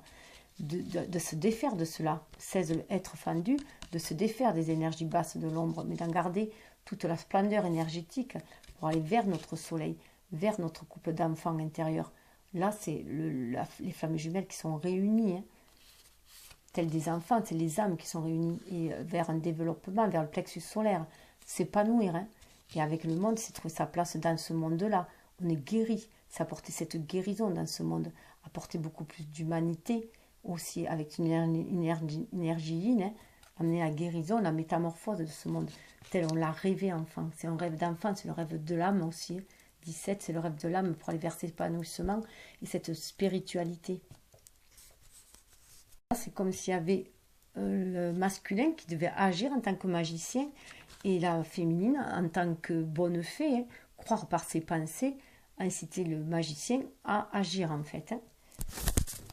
Speaker 1: de se défaire de cela, 16 être fendu, de se défaire des énergies basses de l'ombre, mais d'en garder toute la splendeur énergétique pour aller vers notre soleil, vers notre couple d'enfants intérieurs. Là, c'est les flammes jumelles qui sont réunies, hein, telles des enfants, c'est les âmes qui sont réunies et vers un développement, vers le plexus solaire, s'épanouir. Hein. Et avec le monde, c'est trouver sa place dans ce monde-là. On est guéri, c'est apporter cette guérison dans ce monde, apporter beaucoup plus d'humanité, aussi avec une énergie yin, hein, amener la guérison, la métamorphose de ce monde, tel on l'a rêvé enfant. C'est un rêve d'enfant, c'est le rêve de l'âme aussi. 17, c'est le rêve de l'âme pour aller vers cet épanouissement et cette spiritualité. C'est comme s'il y avait le masculin qui devait agir en tant que magicien et la féminine en tant que bonne fée, hein, croire par ses pensées, inciter le magicien à agir en fait. Hein.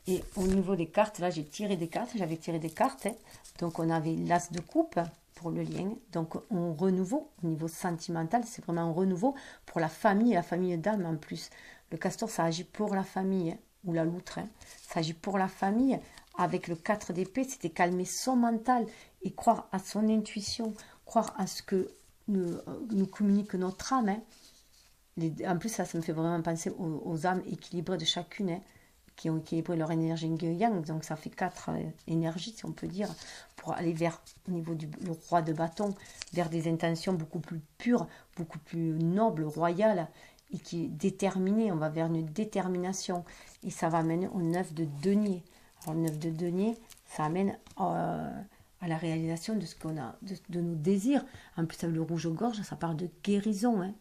Speaker 1: Et au niveau des cartes, là j'ai tiré des cartes, j'avais tiré des cartes. Hein. Donc on avait l'as de coupe pour le lien. Donc on renouveau au niveau sentimental, c'est vraiment un renouveau pour la famille et la famille d'âme en plus. Le castor, ça agit pour la famille, hein, ou la loutre, hein. Ça agit pour la famille. Avec le 4 d'épée, c'était calmer son mental et croire à son intuition, croire à ce que nous communique notre âme. Hein. En plus, ça me fait vraiment penser aux âmes équilibrées de chacune, hein, qui ont équilibré leur énergie yin-yang. Donc ça fait 4 énergies, si on peut dire, pour aller vers, au niveau du le roi de bâton, vers des intentions beaucoup plus pures, beaucoup plus nobles, royales, et qui est déterminée. On va vers une détermination. Et ça va amener au 9 de denier. Alors, le 9 de denier, ça amène à la réalisation de ce qu'on a, de nos désirs. En plus, avec le rouge-gorge, ça parle de guérison. Hein.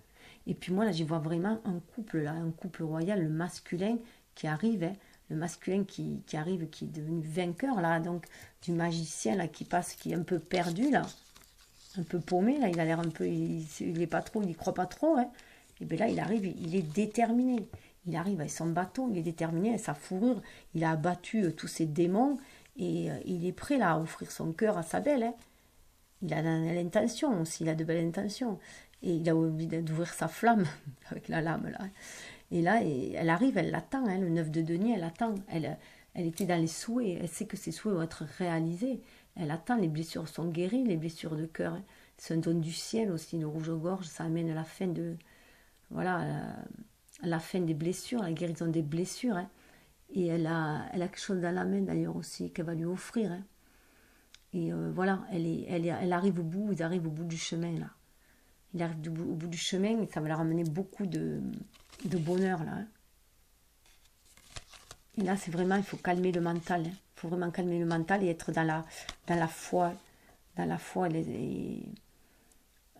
Speaker 1: Et puis moi, là, j'y vois vraiment un couple, là, un couple royal, le masculin qui arrive, hein, le masculin qui arrive, qui est devenu vainqueur, là, donc du magicien, là, qui passe, qui est un peu perdu, là, un peu paumé, là, il a l'air un peu, il est pas trop, il y croit pas trop, hein. Et bien là, il arrive, il est déterminé. Il arrive avec son bâton, il est déterminé, avec sa fourrure, il a abattu tous ses démons, et il est prêt, là, à offrir son cœur à sa belle, hein. Il a l'intention aussi, il a de belles intentions. Et il a envie d'ouvrir sa flamme avec la lame, là. Et là, elle arrive, elle l'attend, hein, le 9 de denier, elle attend. Elle était dans les souhaits, elle sait que ses souhaits vont être réalisés. Elle attend, les blessures sont guéries, les blessures de cœur. Hein. C'est un don du ciel aussi, le rouge-gorge, ça amène la fin de... Voilà, la fin des blessures, la guérison des blessures. Hein. Et elle a quelque chose dans la main d'ailleurs aussi qu'elle va lui offrir. Hein. Et voilà, elle arrive au bout, ils arrivent au bout du chemin là. Il arrive au bout du chemin et ça va leur amener beaucoup de bonheur là. Hein. Et là, c'est vraiment, il faut calmer le mental. Hein. Il faut vraiment calmer le mental et être dans la foi. Dans la foi,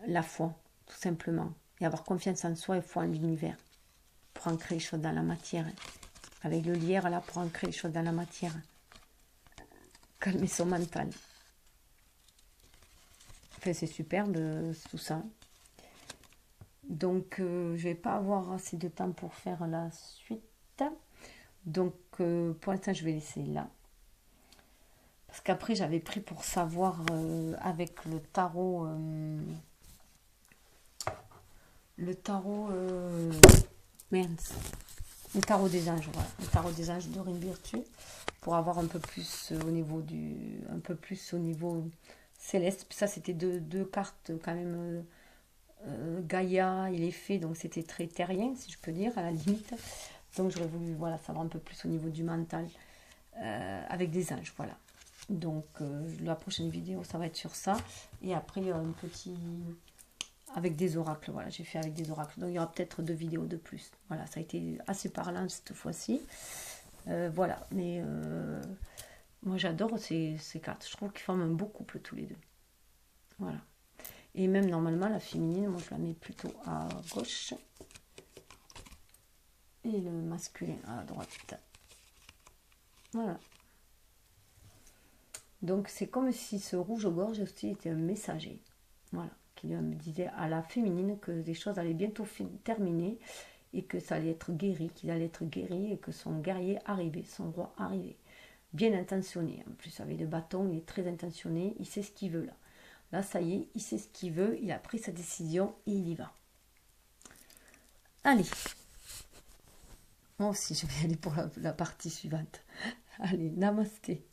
Speaker 1: la foi, tout simplement. Et avoir confiance en soi et foi en l'univers. Pour ancrer les choses dans la matière. Hein. Avec le lierre là, pour ancrer les choses dans la matière. Calmer son mental. Enfin, c'est superbe tout ça. Donc, je ne vais pas avoir assez de temps pour faire la suite. Donc, pour l'instant, je vais laisser là. Parce qu'après, j'avais pris pour savoir avec le tarot... mince. Le tarot des anges, voilà. Le tarot des anges d'Aurine Virtue. Pour avoir un peu plus au niveau céleste. Puis ça, c'était deux cartes quand même... Gaïa, il est fait, donc c'était très terrien, si je peux dire, à la limite. Donc j'aurais voulu savoir un peu plus au niveau du mental avec des anges, voilà. Donc la prochaine vidéo, ça va être sur ça. Et après, un petit... avec des oracles, voilà, j'ai fait avec des oracles. Donc il y aura peut-être 2 vidéos de plus. Voilà, ça a été assez parlant cette fois-ci. Voilà, mais moi j'adore ces cartes. Je trouve qu'ils forment un beau couple tous les deux. Voilà. Et même normalement, la féminine, moi je la mets plutôt à gauche. Et le masculin à droite. Voilà. Donc c'est comme si ce rouge-gorge aussi était un messager. Voilà. Qui me disait à la féminine que les choses allaient bientôt terminer. Et que ça allait être guéri, qu'il allait être guéri. Et que son guerrier arrivait, son roi arrivait. Bien intentionné. En plus avec le bâton, il est très intentionné. Il sait ce qu'il veut là. Là, ça y est, il sait ce qu'il veut, il a pris sa décision et il y va. Allez. Moi aussi, je vais aller pour la partie suivante. Allez, namasté.